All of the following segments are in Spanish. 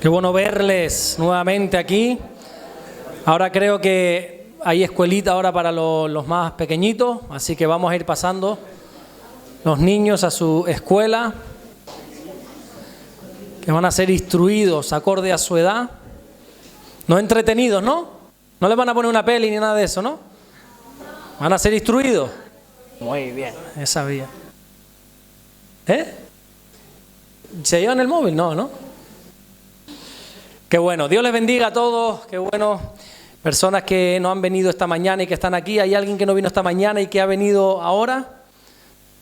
Qué bueno verles nuevamente aquí. Ahora creo que hay escuelita ahora para los más pequeñitos, así que vamos a ir pasando los niños a su escuela, que van a ser instruidos acorde a su edad. No entretenidos, ¿no? No les van a poner una peli ni nada de eso, ¿no? Van a ser instruidos. Muy bien, esa vía. ¿Se llevan el móvil? No, ¿no? Qué bueno. Dios les bendiga a todos. Qué bueno. Personas que no han venido esta mañana y que están aquí. ¿Hay alguien que no vino esta mañana y que ha venido ahora?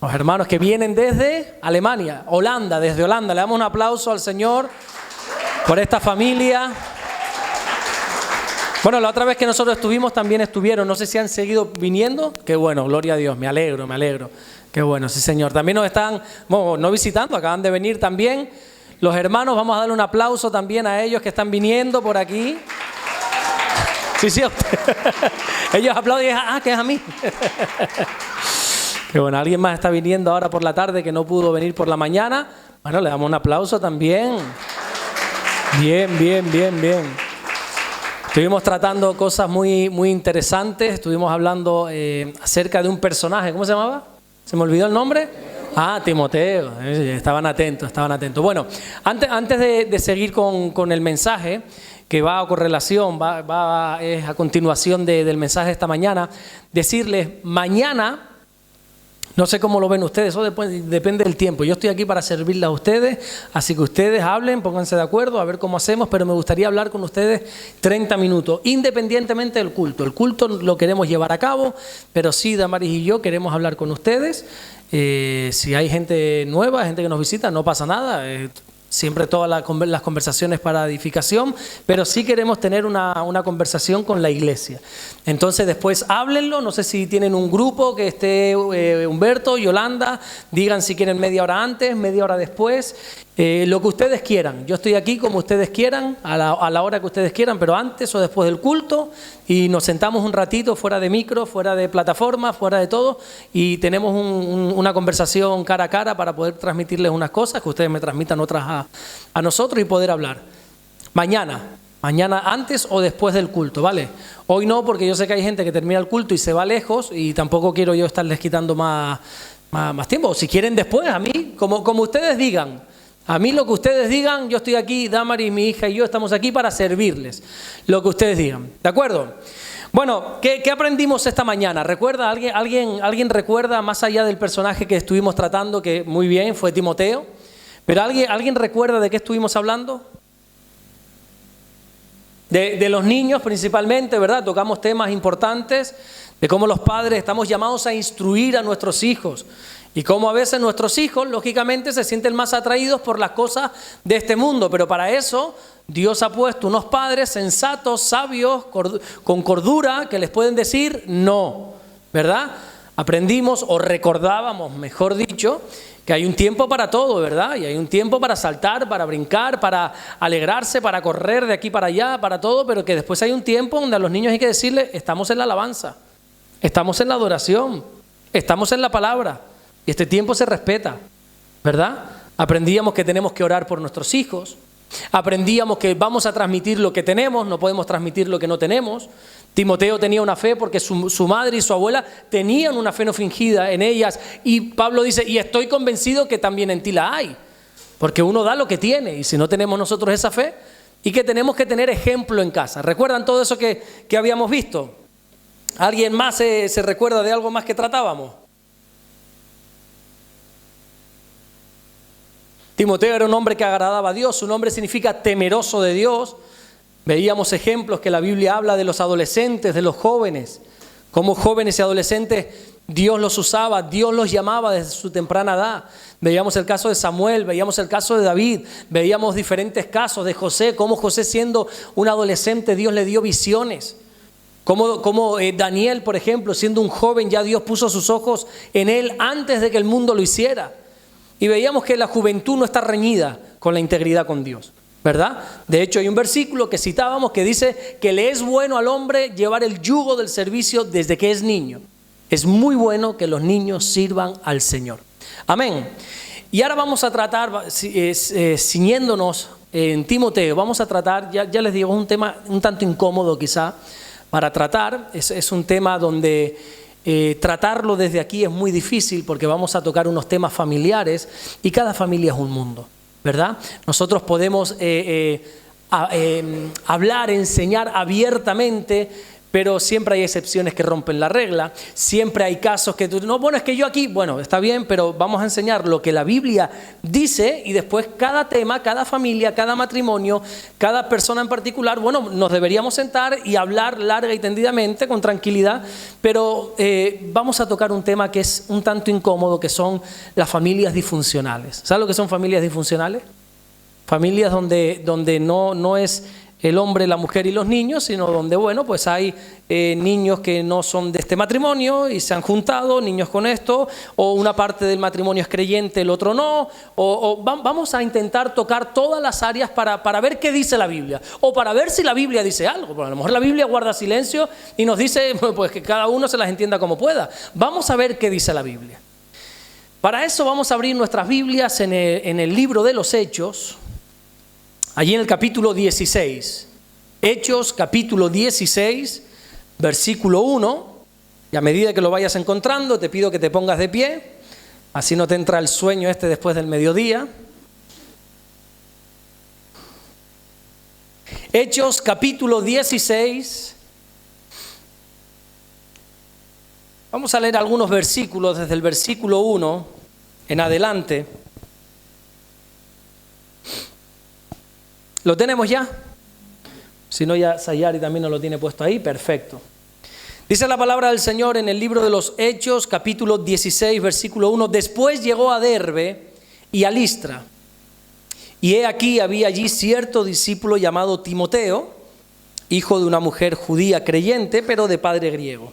Los hermanos que vienen desde Alemania, Holanda, desde Holanda. Le damos un aplauso al Señor por esta familia. Bueno, la otra vez que nosotros estuvimos también estuvieron. No sé si han seguido viniendo. Qué bueno, gloria a Dios. Me alegro, me alegro. Qué bueno, sí Señor. También nos están, bueno, no visitando, acaban de venir también. Los hermanos, vamos a darle un aplauso también a ellos que están viniendo por aquí. Sí, sí, ellos aplauden y dicen, que es a mí. Qué bueno, alguien más está viniendo ahora por la tarde que no pudo venir por la mañana. Bueno, le damos un aplauso también. Bien, bien, bien, bien. Estuvimos tratando cosas muy, muy interesantes. Estuvimos hablando acerca de un personaje. ¿Cómo se llamaba? ¿Se me olvidó el nombre? Timoteo. Estaban atentos, estaban atentos. Bueno, antes de seguir con el mensaje, que va a correlación, es a continuación del mensaje de esta mañana, decirles, mañana, no sé cómo lo ven ustedes, eso depende del tiempo. Yo estoy aquí para servirles a ustedes, así que ustedes hablen, pónganse de acuerdo, a ver cómo hacemos, pero me gustaría hablar con ustedes 30 minutos, independientemente del culto. El culto lo queremos llevar a cabo, pero sí, Damaris y yo queremos hablar con ustedes. Si hay gente nueva, gente que nos visita, no pasa nada. Siempre todas las conversaciones para edificación, pero sí queremos tener una conversación con la iglesia. Entonces después háblenlo, no sé si tienen un grupo que esté Humberto, Yolanda, digan si quieren media hora antes, media hora después, lo que ustedes quieran. Yo estoy aquí como ustedes quieran, a la hora que ustedes quieran, pero antes o después del culto, y nos sentamos un ratito fuera de micro, fuera de plataforma, fuera de todo, y tenemos una conversación cara a cara para poder transmitirles unas cosas, que ustedes me transmitan otras a nosotros y poder hablar. Mañana antes o después del culto, ¿vale? Hoy no, porque yo sé que hay gente que termina el culto y se va lejos y tampoco quiero yo estarles quitando más tiempo. Si quieren después, a mí, como ustedes digan. A mí lo que ustedes digan, yo estoy aquí, Damaris, mi hija y yo estamos aquí para servirles. Lo que ustedes digan, ¿de acuerdo? Bueno, ¿qué aprendimos esta mañana? ¿Recuerda? ¿Alguien recuerda más allá del personaje que estuvimos tratando, que muy bien, fue Timoteo? ¿Pero alguien recuerda de qué estuvimos hablando? De los niños principalmente, ¿verdad? Tocamos temas importantes de cómo los padres estamos llamados a instruir a nuestros hijos y cómo a veces nuestros hijos, lógicamente, se sienten más atraídos por las cosas de este mundo, pero para eso Dios ha puesto unos padres sensatos, sabios, con cordura, que les pueden decir no, ¿verdad? Aprendimos o recordábamos, mejor dicho, que hay un tiempo para todo, ¿verdad? Y hay un tiempo para saltar, para brincar, para alegrarse, para correr de aquí para allá, para todo, pero que después hay un tiempo donde a los niños hay que decirles, estamos en la alabanza, estamos en la adoración, estamos en la palabra, y este tiempo se respeta, ¿verdad? Aprendíamos que tenemos que orar por nuestros hijos, aprendíamos que vamos a transmitir lo que tenemos, no podemos transmitir lo que no tenemos. Timoteo tenía una fe porque su madre y su abuela tenían una fe no fingida en ellas, y Pablo dice, y estoy convencido que también en ti la hay, porque uno da lo que tiene, y si no tenemos nosotros esa fe, y que tenemos que tener ejemplo en casa. ¿Recuerdan todo eso que habíamos visto? ¿Alguien más se recuerda de algo más que tratábamos? Timoteo era un hombre que agradaba a Dios, su nombre significa temeroso de Dios. Veíamos ejemplos que la Biblia habla de los adolescentes, de los jóvenes, como jóvenes y adolescentes Dios los usaba, Dios los llamaba desde su temprana edad. Veíamos el caso de Samuel, veíamos el caso de David, veíamos diferentes casos de José, cómo José siendo un adolescente Dios le dio visiones. Como Daniel, por ejemplo, siendo un joven ya Dios puso sus ojos en él antes de que el mundo lo hiciera. Y veíamos que la juventud no está reñida con la integridad con Dios, ¿verdad? De hecho hay un versículo que citábamos que dice que le es bueno al hombre llevar el yugo del servicio desde que es niño. Es muy bueno que los niños sirvan al Señor. Amén. Y ahora vamos a tratar, ciñéndonos en Timoteo. Vamos a tratar, ya les digo, es un tema un tanto incómodo quizá para tratar. Es un tema donde tratarlo desde aquí es muy difícil porque vamos a tocar unos temas familiares y cada familia es un mundo, ¿verdad? Nosotros podemos hablar, enseñar abiertamente, pero siempre hay excepciones que rompen la regla. Siempre hay casos que tú, no, bueno, es que yo aquí, bueno, está bien, pero vamos a enseñar lo que la Biblia dice y después cada tema, cada familia, cada matrimonio, cada persona en particular, bueno, nos deberíamos sentar y hablar larga y tendidamente, con tranquilidad, pero vamos a tocar un tema que es un tanto incómodo, que son las familias disfuncionales. ¿Sabes lo que son familias disfuncionales? Familias donde no es el hombre, la mujer y los niños, sino donde, bueno, pues hay niños que no son de este matrimonio y se han juntado, niños con esto, o una parte del matrimonio es creyente, el otro no, vamos a intentar tocar todas las áreas para ver qué dice la Biblia, o para ver si la Biblia dice algo, porque a lo mejor la Biblia guarda silencio y nos dice, pues que cada uno se las entienda como pueda. Vamos a ver qué dice la Biblia. Para eso vamos a abrir nuestras Biblias en el libro de los Hechos, allí en el capítulo 16, Hechos capítulo 16, versículo 1, y a medida que lo vayas encontrando te pido que te pongas de pie, así no te entra el sueño después del mediodía. Hechos capítulo 16, vamos a leer algunos versículos desde el versículo 1 en adelante. ¿Lo tenemos ya? Si no, ya Sayari también nos lo tiene puesto ahí. Perfecto. Dice la palabra del Señor en el libro de los Hechos, capítulo 16, versículo 1. Después llegó a Derbe y a Listra. Y he aquí, había allí cierto discípulo llamado Timoteo, hijo de una mujer judía creyente, pero de padre griego.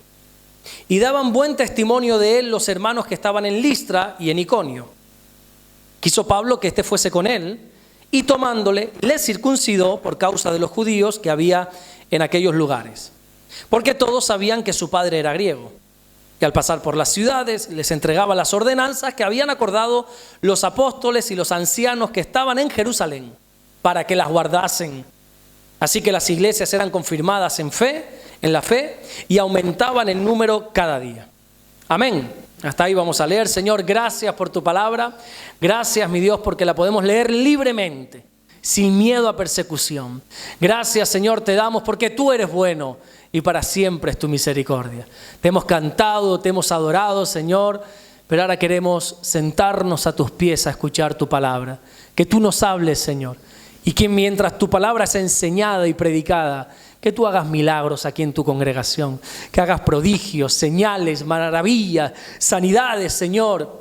Y daban buen testimonio de él los hermanos que estaban en Listra y en Iconio. Quiso Pablo que éste fuese con él, y tomándole, le circuncidó por causa de los judíos que había en aquellos lugares. Porque todos sabían que su padre era griego. Y al pasar por las ciudades, les entregaba las ordenanzas que habían acordado los apóstoles y los ancianos que estaban en Jerusalén, para que las guardasen. Así que las iglesias eran confirmadas en la fe, y aumentaban en número cada día. Amén. Hasta ahí vamos a leer. Señor, gracias por tu palabra. Gracias, mi Dios, porque la podemos leer libremente, sin miedo a persecución. Gracias, Señor, te damos porque tú eres bueno y para siempre es tu misericordia. Te hemos cantado, te hemos adorado, Señor, pero ahora queremos sentarnos a tus pies a escuchar tu palabra. Que tú nos hables, Señor, y que mientras tu palabra es enseñada y predicada, que tú hagas milagros aquí en tu congregación, que hagas prodigios, señales, maravillas, sanidades, Señor.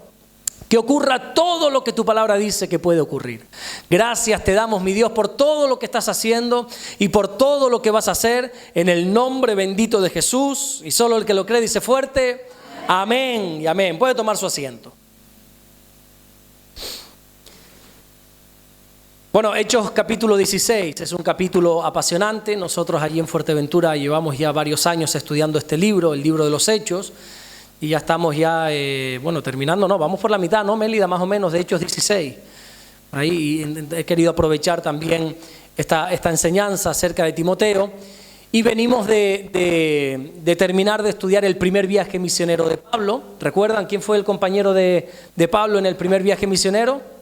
Que ocurra todo lo que tu palabra dice que puede ocurrir. Gracias te damos, mi Dios, por todo lo que estás haciendo y por todo lo que vas a hacer en el nombre bendito de Jesús. Y solo el que lo cree dice fuerte, amén y amén. Puede tomar su asiento. Bueno, Hechos capítulo 16 es un capítulo apasionante. Nosotros allí en Fuerteventura llevamos ya varios años estudiando este libro, el libro de los Hechos, y ya estamos terminando, ¿no? Vamos por la mitad, ¿no, Mélida? Más o menos de Hechos 16. Ahí he querido aprovechar también esta enseñanza acerca de Timoteo, y venimos de terminar de estudiar el primer viaje misionero de Pablo. ¿Recuerdan quién fue el compañero de Pablo en el primer viaje misionero?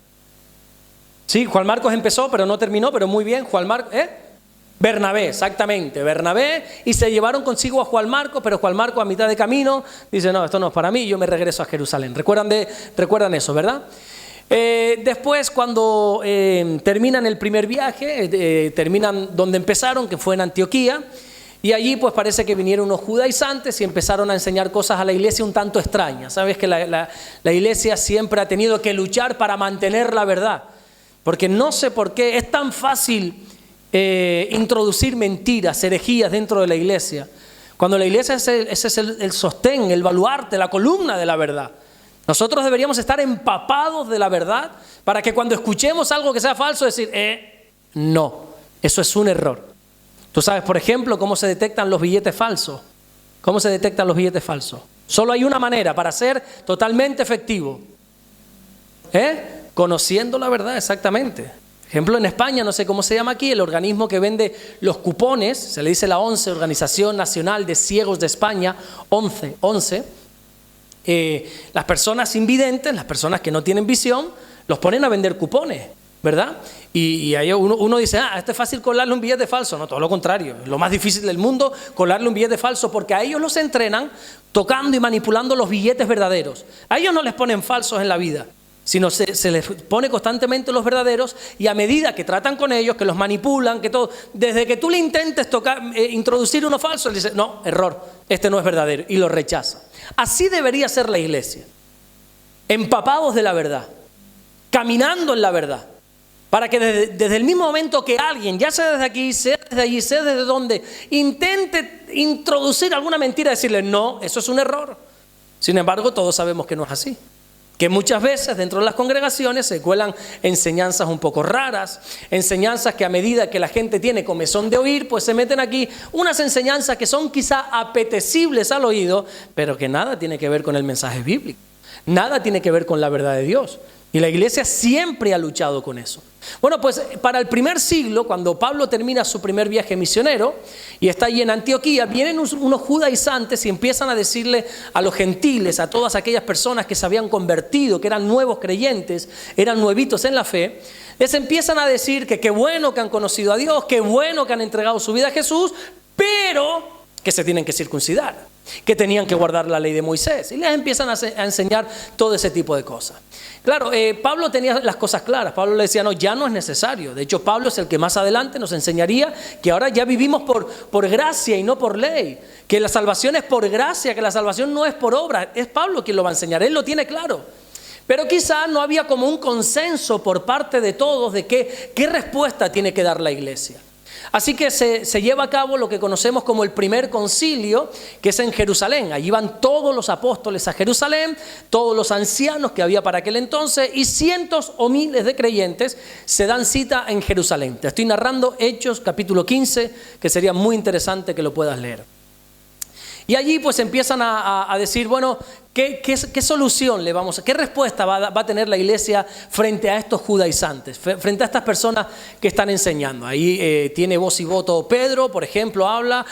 Sí, Juan Marcos empezó, pero no terminó, pero muy bien, Juan Marcos, Bernabé, exactamente, Bernabé, y se llevaron consigo a Juan Marcos, pero Juan Marcos a mitad de camino dice, no, esto no es para mí, yo me regreso a Jerusalén. ¿Recuerdan eso, verdad? Después, cuando terminan el primer viaje, terminan donde empezaron, que fue en Antioquía, y allí pues parece que vinieron unos judaizantes y empezaron a enseñar cosas a la iglesia un tanto extrañas. Sabes que la iglesia siempre ha tenido que luchar para mantener la verdad. Porque no sé por qué es tan fácil introducir mentiras, herejías dentro de la iglesia. Cuando la iglesia ese es el sostén, el baluarte, la columna de la verdad. Nosotros deberíamos estar empapados de la verdad para que cuando escuchemos algo que sea falso decir, no, eso es un error. Tú sabes, por ejemplo, cómo se detectan los billetes falsos. ¿Cómo se detectan los billetes falsos? Solo hay una manera para ser totalmente efectivo. Conociendo la verdad, exactamente. Ejemplo, en España, no sé cómo se llama aquí, el organismo que vende los cupones, se le dice la ONCE, Organización Nacional de Ciegos de España, ONCE. Las personas invidentes, las personas que no tienen visión, los ponen a vender cupones, ¿verdad? Y ahí uno dice, esto es fácil colarle un billete falso. No, todo lo contrario, es lo más difícil del mundo colarle un billete falso, porque a ellos los entrenan tocando y manipulando los billetes verdaderos. A ellos no les ponen falsos en la vida, sino se les pone constantemente los verdaderos, y a medida que tratan con ellos, que los manipulan, que todo, desde que tú le intentes introducir uno falso, él dice, no, error, este no es verdadero, y lo rechaza. Así debería ser la iglesia, empapados de la verdad, caminando en la verdad, para que desde el mismo momento que alguien, ya sea desde aquí, sea desde allí, sea desde donde, intente introducir alguna mentira, decirle, no, eso es un error. Sin embargo, todos sabemos que no es así. Que muchas veces dentro de las congregaciones se cuelan enseñanzas un poco raras, enseñanzas que a medida que la gente tiene comezón de oír, pues se meten aquí unas enseñanzas que son quizá apetecibles al oído, pero que nada tiene que ver con el mensaje bíblico, nada tiene que ver con la verdad de Dios. Y la iglesia siempre ha luchado con eso. Bueno, pues para el primer siglo, cuando Pablo termina su primer viaje misionero y está allí en Antioquía, vienen unos judaizantes y empiezan a decirle a los gentiles, a todas aquellas personas que se habían convertido, que eran nuevos creyentes, eran nuevitos en la fe, les empiezan a decir que qué bueno que han conocido a Dios, qué bueno que han entregado su vida a Jesús, pero que se tienen que circuncidar, que tenían que guardar la ley de Moisés, y les empiezan a enseñar todo ese tipo de cosas. Claro, Pablo tenía las cosas claras. Pablo le decía, no, ya no es necesario. De hecho, Pablo es el que más adelante nos enseñaría que ahora ya vivimos por gracia y no por ley, que la salvación es por gracia, que la salvación no es por obra. Es Pablo quien lo va a enseñar, él lo tiene claro. Pero quizás no había como un consenso por parte de todos de qué respuesta tiene que dar la iglesia. Así que se lleva a cabo lo que conocemos como el primer concilio, que es en Jerusalén. Allí van todos los apóstoles a Jerusalén, todos los ancianos que había para aquel entonces, y cientos o miles de creyentes se dan cita en Jerusalén. Te estoy narrando Hechos capítulo 15, que sería muy interesante que lo puedas leer. Y allí pues empiezan a decir, bueno, ¿qué solución le vamos a, qué respuesta va a tener la iglesia frente a estos judaizantes, frente a estas personas que están enseñando? Ahí tiene voz y voto Pedro, por ejemplo, habla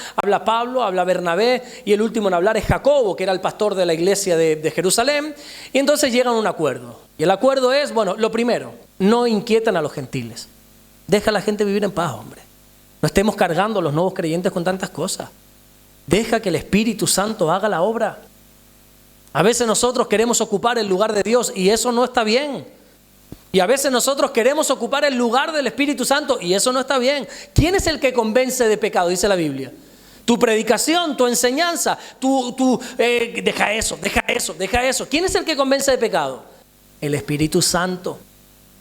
Pablo, habla Bernabé, y el último en hablar es Jacobo, que era el pastor de la iglesia de Jerusalén, y entonces llegan a un acuerdo. Y el acuerdo es, bueno, lo primero, no inquietan a los gentiles. Deja a la gente vivir en paz, hombre. No estemos cargando a los nuevos creyentes con tantas cosas. Deja que el Espíritu Santo haga la obra. A veces nosotros queremos ocupar el lugar de Dios y eso no está bien. Y a veces nosotros queremos ocupar el lugar del Espíritu Santo y eso no está bien. ¿Quién es el que convence de pecado? Dice la Biblia. Tu predicación, tu enseñanza, deja eso. ¿Quién es el que convence de pecado? El Espíritu Santo.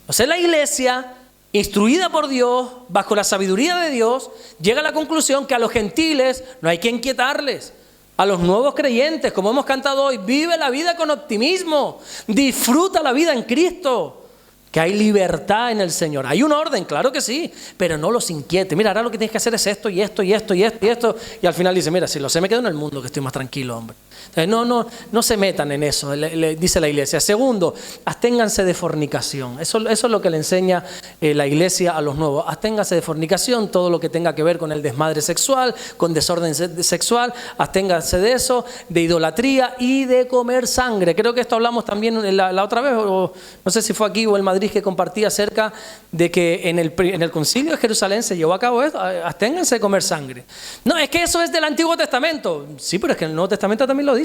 O sea, la iglesia, instruida por Dios, bajo la sabiduría de Dios, llega a la conclusión que a los gentiles no hay que inquietarles. A los nuevos creyentes, como hemos cantado hoy, vive la vida con optimismo, disfruta la vida en Cristo, que hay libertad en el Señor. Hay un orden, claro que sí, pero no los inquiete. Mira, ahora lo que tienes que hacer es esto y esto y esto y esto y esto. Y al final dice, mira, si lo sé me quedo en el mundo, que estoy más tranquilo, hombre. Entonces, no se metan en eso, le dice la iglesia. Segundo, absténganse de fornicación. Eso es lo que le enseña la iglesia a los nuevos. Absténganse de fornicación, todo lo que tenga que ver con el desmadre sexual, con desorden sexual. Absténganse de eso, de idolatría y de comer sangre. Creo que esto hablamos también la otra vez, o no sé si fue aquí o en Madrid, que compartía acerca de que en el concilio de Jerusalén se llevó a cabo esto. Absténganse de comer sangre. No, es que eso es del Antiguo Testamento. Sí, pero es que el Nuevo Testamento también lo dice.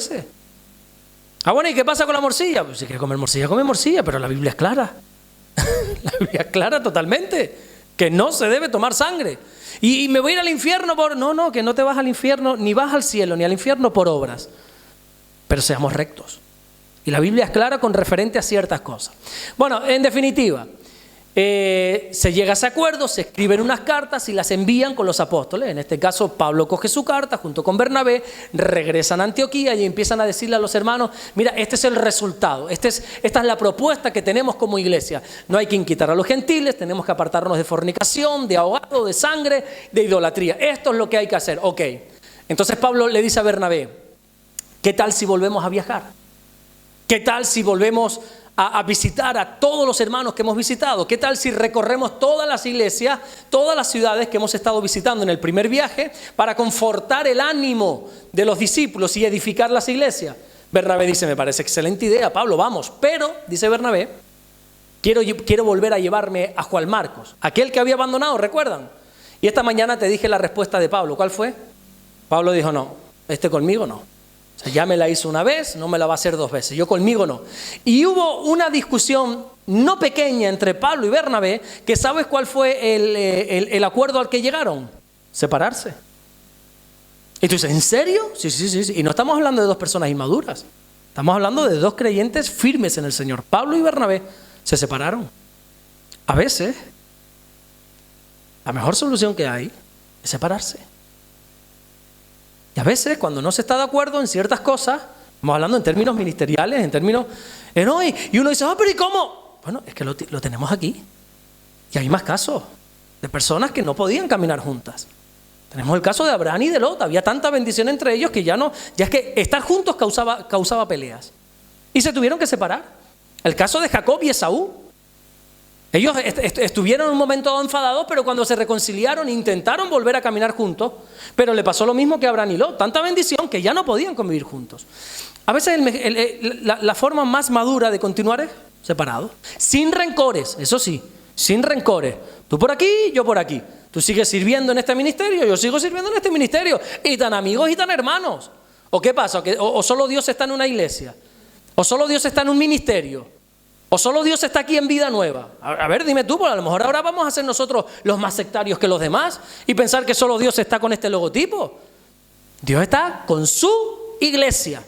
Bueno, ¿y qué pasa con la morcilla? Pues si quieres comer morcilla, come morcilla, pero la Biblia es clara. La Biblia es clara totalmente, que no se debe tomar sangre. Y me voy a ir al infierno por... No, que no te vas al infierno, ni vas al cielo, ni al infierno por obras. Pero seamos rectos. Y la Biblia es clara con referente a ciertas cosas. Bueno, en definitiva, se llega a ese acuerdo, se escriben unas cartas y las envían con los apóstoles. En este caso, Pablo coge su carta junto con Bernabé, regresan a Antioquía y empiezan a decirle a los hermanos, mira, este es el resultado, esta es la propuesta que tenemos como iglesia. No hay que inquietar a los gentiles, tenemos que apartarnos de fornicación, de ahogado, de sangre, de idolatría. Esto es lo que hay que hacer. Ok. Entonces Pablo le dice a Bernabé, ¿qué tal si volvemos a viajar? ¿Qué tal si volvemos a visitar a todos los hermanos que hemos visitado? ¿Qué tal si recorremos todas las iglesias, todas las ciudades que hemos estado visitando en el primer viaje para confortar el ánimo de los discípulos y edificar las iglesias? Bernabé dice, me parece excelente idea, Pablo, vamos. Pero, dice Bernabé, quiero volver a llevarme a Juan Marcos, aquel que había abandonado, ¿recuerdan? Y esta mañana te dije la respuesta de Pablo. ¿Cuál fue? Pablo dijo, no, conmigo no. O sea, ya me la hizo una vez, no me la va a hacer 2 veces. Yo conmigo no. Y hubo una discusión no pequeña entre Pablo y Bernabé, que ¿sabes cuál fue el acuerdo al que llegaron? Separarse. Y tú dices, ¿en serio? Sí. Y no estamos hablando de 2 personas inmaduras. Estamos hablando de 2 creyentes firmes en el Señor. Pablo y Bernabé se separaron. A veces, la mejor solución que hay es separarse. Y a veces, cuando no se está de acuerdo en ciertas cosas, estamos hablando en términos ministeriales, en términos... y uno dice, pero ¿y cómo? Bueno, es que lo tenemos aquí. Y hay más casos de personas que no podían caminar juntas. Tenemos el caso de Abraham y de Lot. Había tanta bendición entre ellos que ya es que estar juntos causaba peleas. Y se tuvieron que separar. El caso de Jacob y Esaú. Ellos estuvieron un momento enfadados, pero cuando se reconciliaron intentaron volver a caminar juntos, pero le pasó lo mismo que a Abraham y Lot, tanta bendición que ya no podían convivir juntos. A veces la forma más madura de continuar es separado, sin rencores, eso sí, sin rencores. Tú por aquí, yo por aquí. Tú sigues sirviendo en este ministerio, yo sigo sirviendo en este ministerio, y tan amigos y tan hermanos. ¿O qué pasa? ¿O solo Dios está en una iglesia? ¿O solo Dios está en un ministerio? ¿O solo Dios está aquí en Vida Nueva? A ver, dime tú, porque a lo mejor ahora vamos a ser nosotros los más sectarios que los demás y pensar que solo Dios está con este logotipo. Dios está con su iglesia.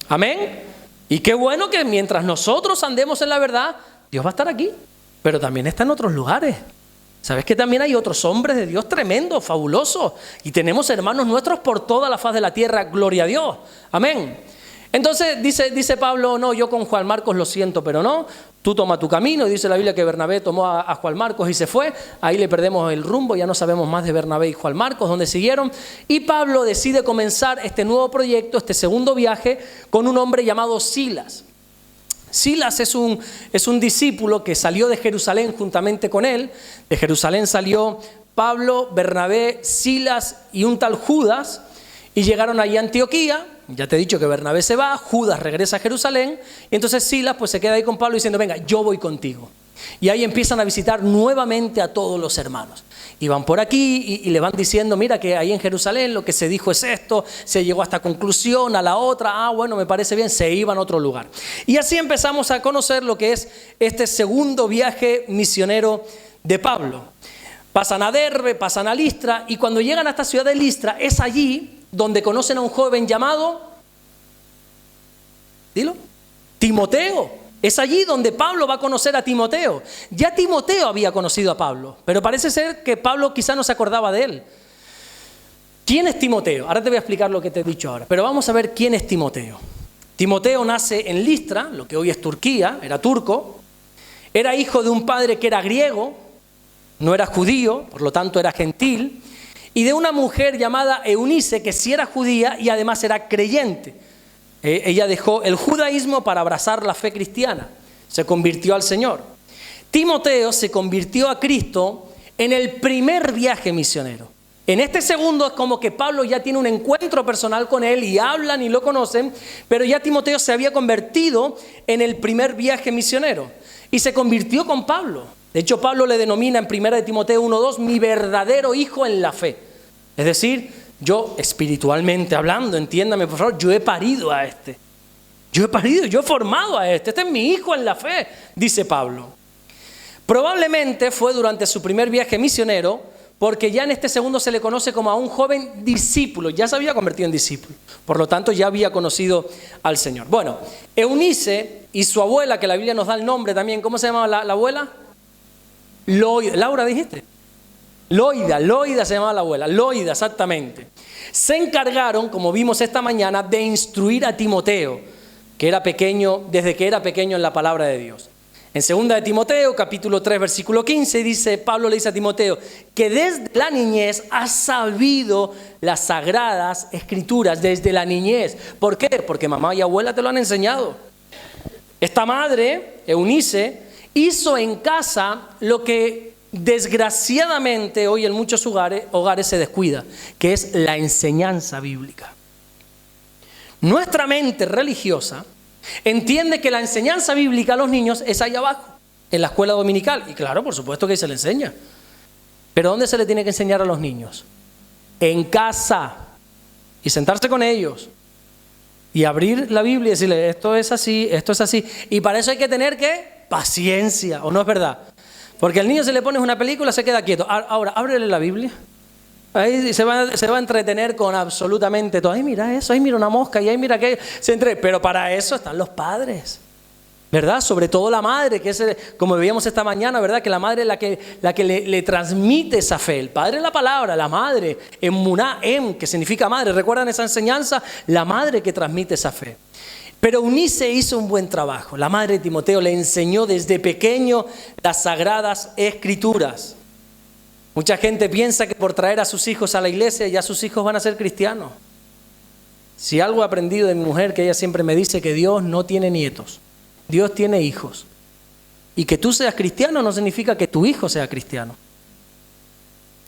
Amén. Y qué bueno que mientras nosotros andemos en la verdad, Dios va a estar aquí, pero también está en otros lugares. ¿Sabes que también hay otros hombres de Dios tremendos, fabulosos? Y tenemos hermanos nuestros por toda la faz de la tierra, gloria a Dios. Amén. Entonces dice Pablo, no, yo con Juan Marcos lo siento, pero no, tú toma tu camino. Y dice la Biblia que Bernabé tomó a Juan Marcos y se fue. Ahí le perdemos el rumbo, ya no sabemos más de Bernabé y Juan Marcos, dónde siguieron. Y Pablo decide comenzar este nuevo proyecto, este segundo viaje, con un hombre llamado Silas. Silas es un discípulo que salió de Jerusalén juntamente con él. De Jerusalén salió Pablo, Bernabé, Silas y un tal Judas, y llegaron allí a Antioquía. Ya te he dicho que Bernabé se va, Judas regresa a Jerusalén, y entonces Silas pues se queda ahí con Pablo diciendo, venga, yo voy contigo. Y ahí empiezan a visitar nuevamente a todos los hermanos. Y van por aquí y le van diciendo, mira que ahí en Jerusalén lo que se dijo es esto, se llegó a esta conclusión, a la otra, bueno, me parece bien, se iban a otro lugar. Y así empezamos a conocer lo que es este segundo viaje misionero de Pablo. Pasan a Derbe, pasan a Listra, y cuando llegan a esta ciudad de Listra, es allí donde conocen a un joven llamado, Timoteo. Es allí donde Pablo va a conocer a Timoteo. Ya Timoteo había conocido a Pablo, pero parece ser que Pablo quizá no se acordaba de él. ¿Quién es Timoteo? Ahora te voy a explicar lo que te he dicho ahora, pero vamos a ver quién es Timoteo. Timoteo nace en Listra, lo que hoy es Turquía, era turco. Era hijo de un padre que era griego, no era judío, por lo tanto era gentil, y de una mujer llamada Eunice, que sí era judía y además era creyente. Ella dejó el judaísmo para abrazar la fe cristiana, se convirtió al Señor. Timoteo se convirtió a Cristo en el primer viaje misionero. En este segundo es como que Pablo ya tiene un encuentro personal con él y hablan y lo conocen, pero ya Timoteo se había convertido en el primer viaje misionero y se convirtió con Pablo. De hecho, Pablo le denomina en 1 Timoteo 1:2 mi verdadero hijo en la fe. Es decir, yo espiritualmente hablando, entiéndame por favor, yo he parido a este. Yo he formado a este. Este es mi hijo en la fe, dice Pablo. Probablemente fue durante su primer viaje misionero, porque ya en este segundo se le conoce como a un joven discípulo. Ya se había convertido en discípulo. Por lo tanto, ya había conocido al Señor. Bueno, Eunice y su abuela, que la Biblia nos da el nombre también. ¿Cómo se llamaba la abuela? Laura, dijiste. Loida se llamaba la abuela, Loida, exactamente. Se encargaron, como vimos esta mañana, de instruir a Timoteo, que era pequeño, desde que era pequeño en la palabra de Dios. En 2 de Timoteo, capítulo 3, versículo 15, dice, Pablo le dice a Timoteo, que desde la niñez has sabido las sagradas escrituras, desde la niñez. ¿Por qué? Porque mamá y abuela te lo han enseñado. Esta madre, Eunice, hizo en casa lo que desgraciadamente hoy en muchos hogares se descuida, que es la enseñanza bíblica. Nuestra mente religiosa entiende que la enseñanza bíblica a los niños es ahí abajo, en la escuela dominical. Y claro, por supuesto que se le enseña. Pero ¿dónde se le tiene que enseñar a los niños? En casa. Y sentarse con ellos. Y abrir la Biblia y decirle, esto es así, esto es así. Y para eso hay que tener, ¿qué? Paciencia, ¿o no es verdad? Porque al niño se le pones una película, se queda quieto. Ahora, ábrele la Biblia. Ahí se va a entretener con absolutamente todo. Ay, mira eso, ay, mira una mosca, y ahí mira que pero para eso están los padres, ¿verdad? Sobre todo la madre, que es, como veíamos esta mañana, ¿verdad? Que la madre es la que le transmite esa fe. El padre es la palabra, la madre, emuná, que significa madre. ¿Recuerdan esa enseñanza? La madre que transmite esa fe. Pero Eunice hizo un buen trabajo. La madre de Timoteo le enseñó desde pequeño las sagradas escrituras. Mucha gente piensa que por traer a sus hijos a la iglesia ya sus hijos van a ser cristianos. Si algo he aprendido de mi mujer, que ella siempre me dice que Dios no tiene nietos, Dios tiene hijos. Y que tú seas cristiano no significa que tu hijo sea cristiano.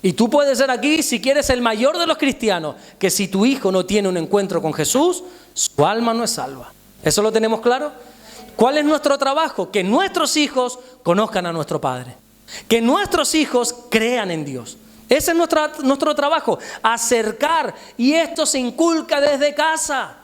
Y tú puedes ser aquí, si quieres, el mayor de los cristianos, que si tu hijo no tiene un encuentro con Jesús, su alma no es salva. ¿Eso lo tenemos claro? ¿Cuál es nuestro trabajo? Que nuestros hijos conozcan a nuestro Padre. Que nuestros hijos crean en Dios. Ese es nuestro trabajo, acercar. Y esto se inculca desde casa.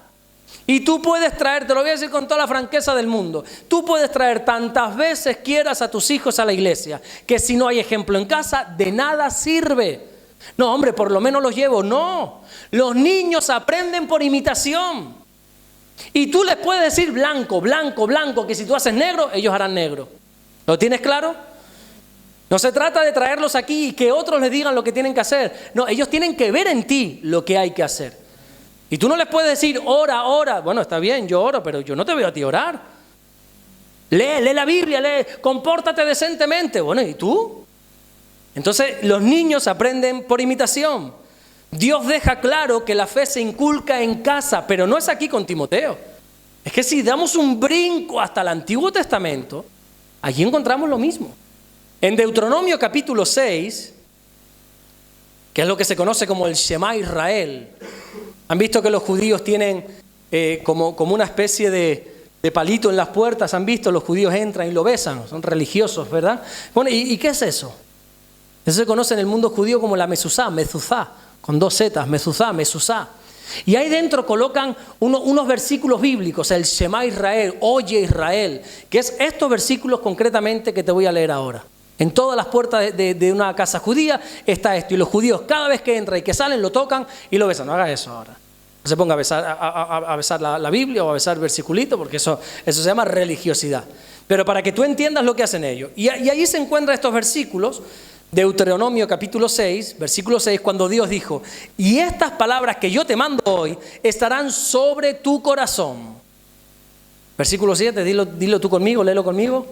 Y tú puedes traer, te lo voy a decir con toda la franqueza del mundo, tú puedes traer tantas veces quieras a tus hijos a la iglesia, que si no hay ejemplo en casa, de nada sirve. No, hombre, por lo menos los llevo. No, los niños aprenden por imitación. Y tú les puedes decir blanco, blanco, blanco, que si tú haces negro, ellos harán negro. ¿Lo tienes claro? No se trata de traerlos aquí y que otros les digan lo que tienen que hacer. No, ellos tienen que ver en ti lo que hay que hacer. Y tú no les puedes decir, ora, ora. Bueno, está bien, yo oro, pero yo no te veo a ti orar. Lee la Biblia, compórtate decentemente. Bueno, ¿y tú? Entonces, los niños aprenden por imitación. Dios deja claro que la fe se inculca en casa, pero no es aquí con Timoteo. Es que si damos un brinco hasta el Antiguo Testamento, allí encontramos lo mismo. En Deuteronomio capítulo 6, que es lo que se conoce como el Shema Israel, han visto que los judíos tienen como una especie de palito en las puertas. Han visto, los judíos entran y lo besan, son religiosos, ¿verdad? Bueno, ¿y qué es eso? Eso se conoce en el mundo judío como la mezuzá, con dos zetas, mezuzá. Y ahí dentro colocan unos versículos bíblicos, el Shema Israel, oye Israel, que es estos versículos concretamente que te voy a leer ahora. En todas las puertas de una casa judía está esto. Y los judíos cada vez que entran y que salen lo tocan y lo besan. No hagas eso ahora. No se ponga a besar la Biblia o a besar versiculito, porque eso se llama religiosidad. Pero para que tú entiendas lo que hacen ellos. Y allí se encuentran estos versículos. Deuteronomio capítulo 6, versículo 6, cuando Dios dijo, y estas palabras que yo te mando hoy estarán sobre tu corazón. Versículo 7, dilo tú conmigo, léelo conmigo.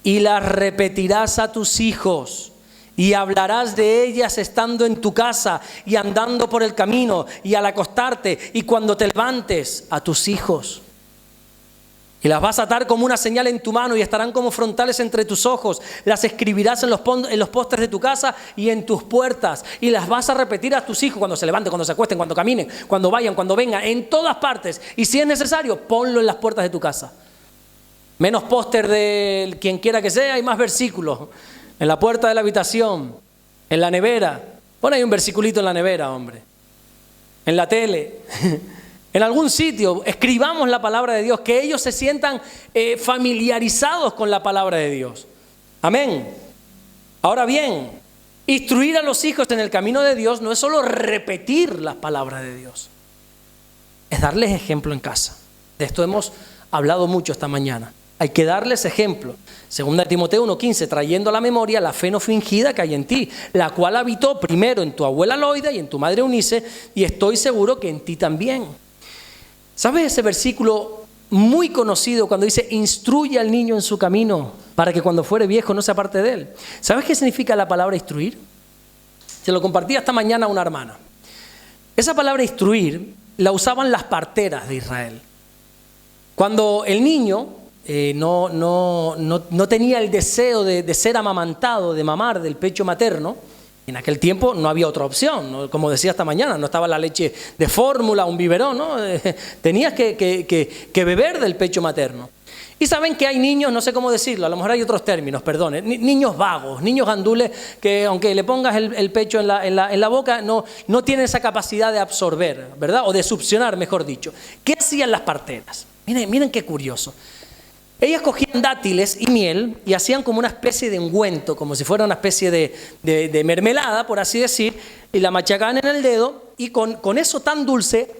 Y las repetirás a tus hijos y hablarás de ellas estando en tu casa y andando por el camino y al acostarte y cuando te levantes a tus hijos. Y las vas a atar como una señal en tu mano y estarán como frontales entre tus ojos. Las escribirás en los postes de tu casa y en tus puertas. Y las vas a repetir a tus hijos cuando se levanten, cuando se acuesten, cuando caminen, cuando vayan, cuando vengan, en todas partes. Y si es necesario, ponlo en las puertas de tu casa. Menos póster de quien quiera que sea y más versículos. En la puerta de la habitación, en la nevera. Pon ahí un versiculito en la nevera, hombre. En la tele. En algún sitio, escribamos la palabra de Dios, que ellos se sientan familiarizados con la palabra de Dios. Amén. Ahora bien, instruir a los hijos en el camino de Dios no es solo repetir las palabras de Dios, es darles ejemplo en casa. De esto hemos hablado mucho esta mañana. Hay que darles ejemplo. 2 Timoteo 1:15, trayendo a la memoria la fe no fingida que hay en ti, la cual habitó primero en tu abuela Loida y en tu madre Eunice, y estoy seguro que en ti también. ¿Sabes ese versículo muy conocido cuando dice, instruye al niño en su camino para que cuando fuere viejo no se aparte de él? ¿Sabes qué significa la palabra instruir? Se lo compartí esta mañana a una hermana. Esa palabra instruir la usaban las parteras de Israel. Cuando el niño no tenía el deseo de ser amamantado, de mamar del pecho materno, en aquel tiempo no había otra opción, ¿no? Como decía esta mañana, no estaba la leche de fórmula, un biberón, ¿no? Tenías que beber del pecho materno. Y saben que hay niños, no sé cómo decirlo, a lo mejor hay otros términos, perdón, niños vagos, niños gandules que aunque le pongas el pecho en la boca, no tienen esa capacidad de absorber, ¿verdad? O de succionar, mejor dicho. ¿Qué hacían las parteras? Miren qué curioso. Ellas cogían dátiles y miel y hacían como una especie de ungüento, como si fuera una especie de mermelada, por así decir, y la machacaban en el dedo y con eso tan dulce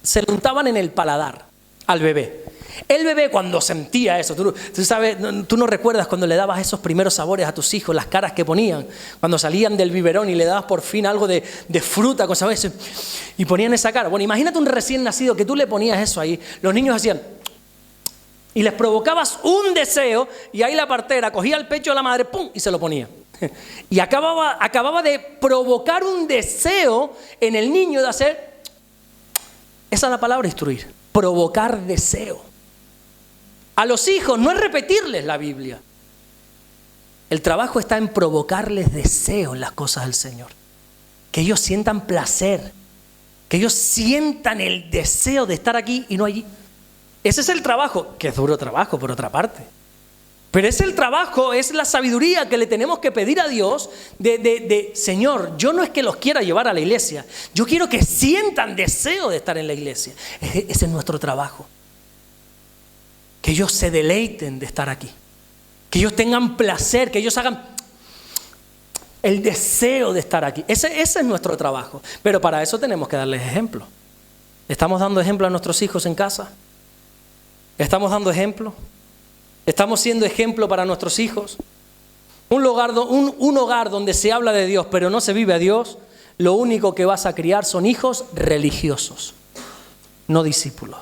se lo untaban en el paladar al bebé. El bebé cuando sentía eso, tú sabes, tú no recuerdas cuando le dabas esos primeros sabores a tus hijos, las caras que ponían, cuando salían del biberón y le dabas por fin algo de fruta, ¿sabes? Y ponían esa cara. Bueno, imagínate un recién nacido que tú le ponías eso ahí, los niños hacían... Y les provocabas un deseo y ahí la partera cogía el pecho de la madre, ¡pum!, y se lo ponía. Y acababa de provocar un deseo en el niño de hacer... Esa es la palabra instruir, provocar deseo. A los hijos no es repetirles la Biblia. El trabajo está en provocarles deseo en las cosas del Señor. Que ellos sientan placer. Que ellos sientan el deseo de estar aquí y no allí. Ese es el trabajo, que es duro trabajo por otra parte. Pero es el trabajo, es la sabiduría que le tenemos que pedir a Dios de Señor, yo no es que los quiera llevar a la iglesia. Yo quiero que sientan deseo de estar en la iglesia. Ese es nuestro trabajo. Que ellos se deleiten de estar aquí. Que ellos tengan placer, que ellos hagan el deseo de estar aquí. Ese es nuestro trabajo. Pero para eso tenemos que darles ejemplo. ¿Estamos dando ejemplo a nuestros hijos en casa? ¿Estamos dando ejemplo? ¿Estamos siendo ejemplo para nuestros hijos? Un hogar donde se habla de Dios pero no se vive a Dios, lo único que vas a criar son hijos religiosos, no discípulos.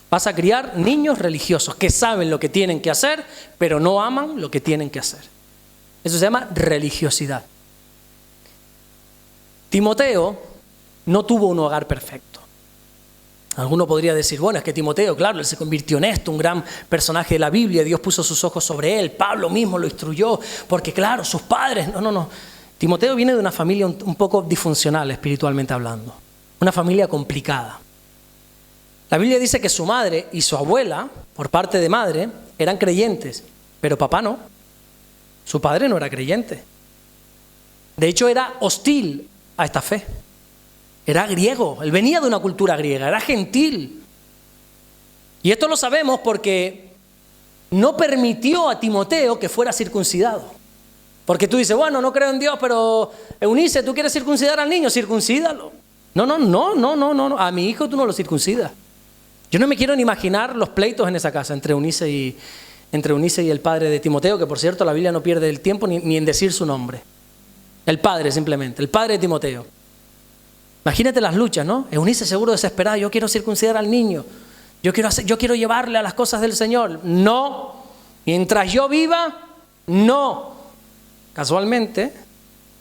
Vas a criar niños religiosos que saben lo que tienen que hacer, pero no aman lo que tienen que hacer. Eso se llama religiosidad. Timoteo no tuvo un hogar perfecto. Alguno podría decir, bueno, es que Timoteo, claro, él se convirtió en esto, un gran personaje de la Biblia, Dios puso sus ojos sobre él, Pablo mismo lo instruyó, porque claro, sus padres, no. Timoteo viene de una familia un poco disfuncional espiritualmente hablando, una familia complicada. La Biblia dice que su madre y su abuela, por parte de madre, eran creyentes, pero papá no. Su padre no era creyente. De hecho, era hostil a esta fe. Era griego, él venía de una cultura griega, era gentil. Y esto lo sabemos porque no permitió a Timoteo que fuera circuncidado. Porque tú dices, bueno, no creo en Dios, pero Eunice, ¿tú quieres circuncidar al niño? Circuncídalo. No, a mi hijo tú no lo circuncidas. Yo no me quiero ni imaginar los pleitos en esa casa entre Eunice y el padre de Timoteo, que por cierto la Biblia no pierde el tiempo ni en decir su nombre. El padre simplemente, el padre de Timoteo. Imagínate las luchas, ¿no? Eunice seguro desesperada, yo quiero circuncidar al niño, yo quiero llevarle a las cosas del Señor. No, mientras yo viva, no. Casualmente,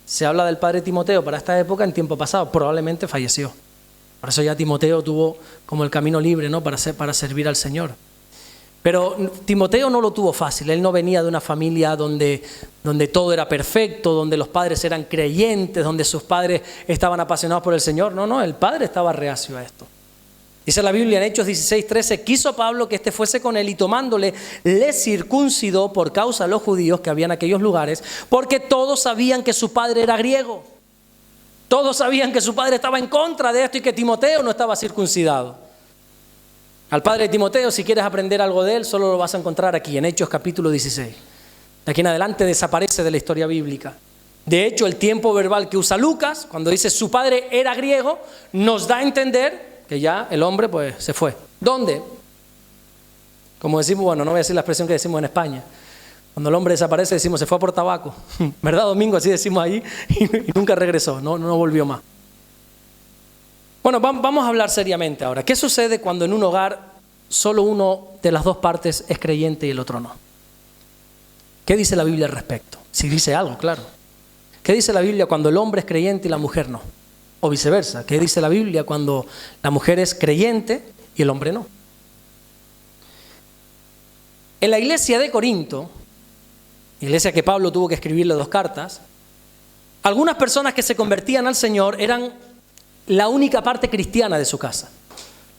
se habla del padre Timoteo para esta época en tiempo pasado, probablemente falleció. Por eso ya Timoteo tuvo como el camino libre, ¿no? para servir al Señor. Pero Timoteo no lo tuvo fácil, él no venía de una familia donde todo era perfecto, donde los padres eran creyentes, donde sus padres estaban apasionados por el Señor. No, el padre estaba reacio a esto. Dice la Biblia en Hechos 16:13, quiso Pablo que éste fuese con él y tomándole, le circuncidó por causa de los judíos que había en aquellos lugares, porque todos sabían que su padre era griego. Todos sabían que su padre estaba en contra de esto y que Timoteo no estaba circuncidado. Al padre de Timoteo, si quieres aprender algo de él, solo lo vas a encontrar aquí, en Hechos capítulo 16. De aquí en adelante desaparece de la historia bíblica. De hecho, el tiempo verbal que usa Lucas, cuando dice su padre era griego, nos da a entender que ya el hombre pues se fue. ¿Dónde? Como decimos, bueno, no voy a decir la expresión que decimos en España. Cuando el hombre desaparece decimos se fue a por tabaco. ¿Verdad, Domingo? Así decimos ahí y nunca regresó, no volvió más. Bueno, vamos a hablar seriamente ahora. ¿Qué sucede cuando en un hogar solo uno de las dos partes es creyente y el otro no? ¿Qué dice la Biblia al respecto? Si dice algo, claro. ¿Qué dice la Biblia cuando el hombre es creyente y la mujer no? O viceversa. ¿Qué dice la Biblia cuando la mujer es creyente y el hombre no? En la iglesia de Corinto, iglesia que Pablo tuvo que escribirle 2 cartas, algunas personas que se convertían al Señor eran la única parte cristiana de su casa.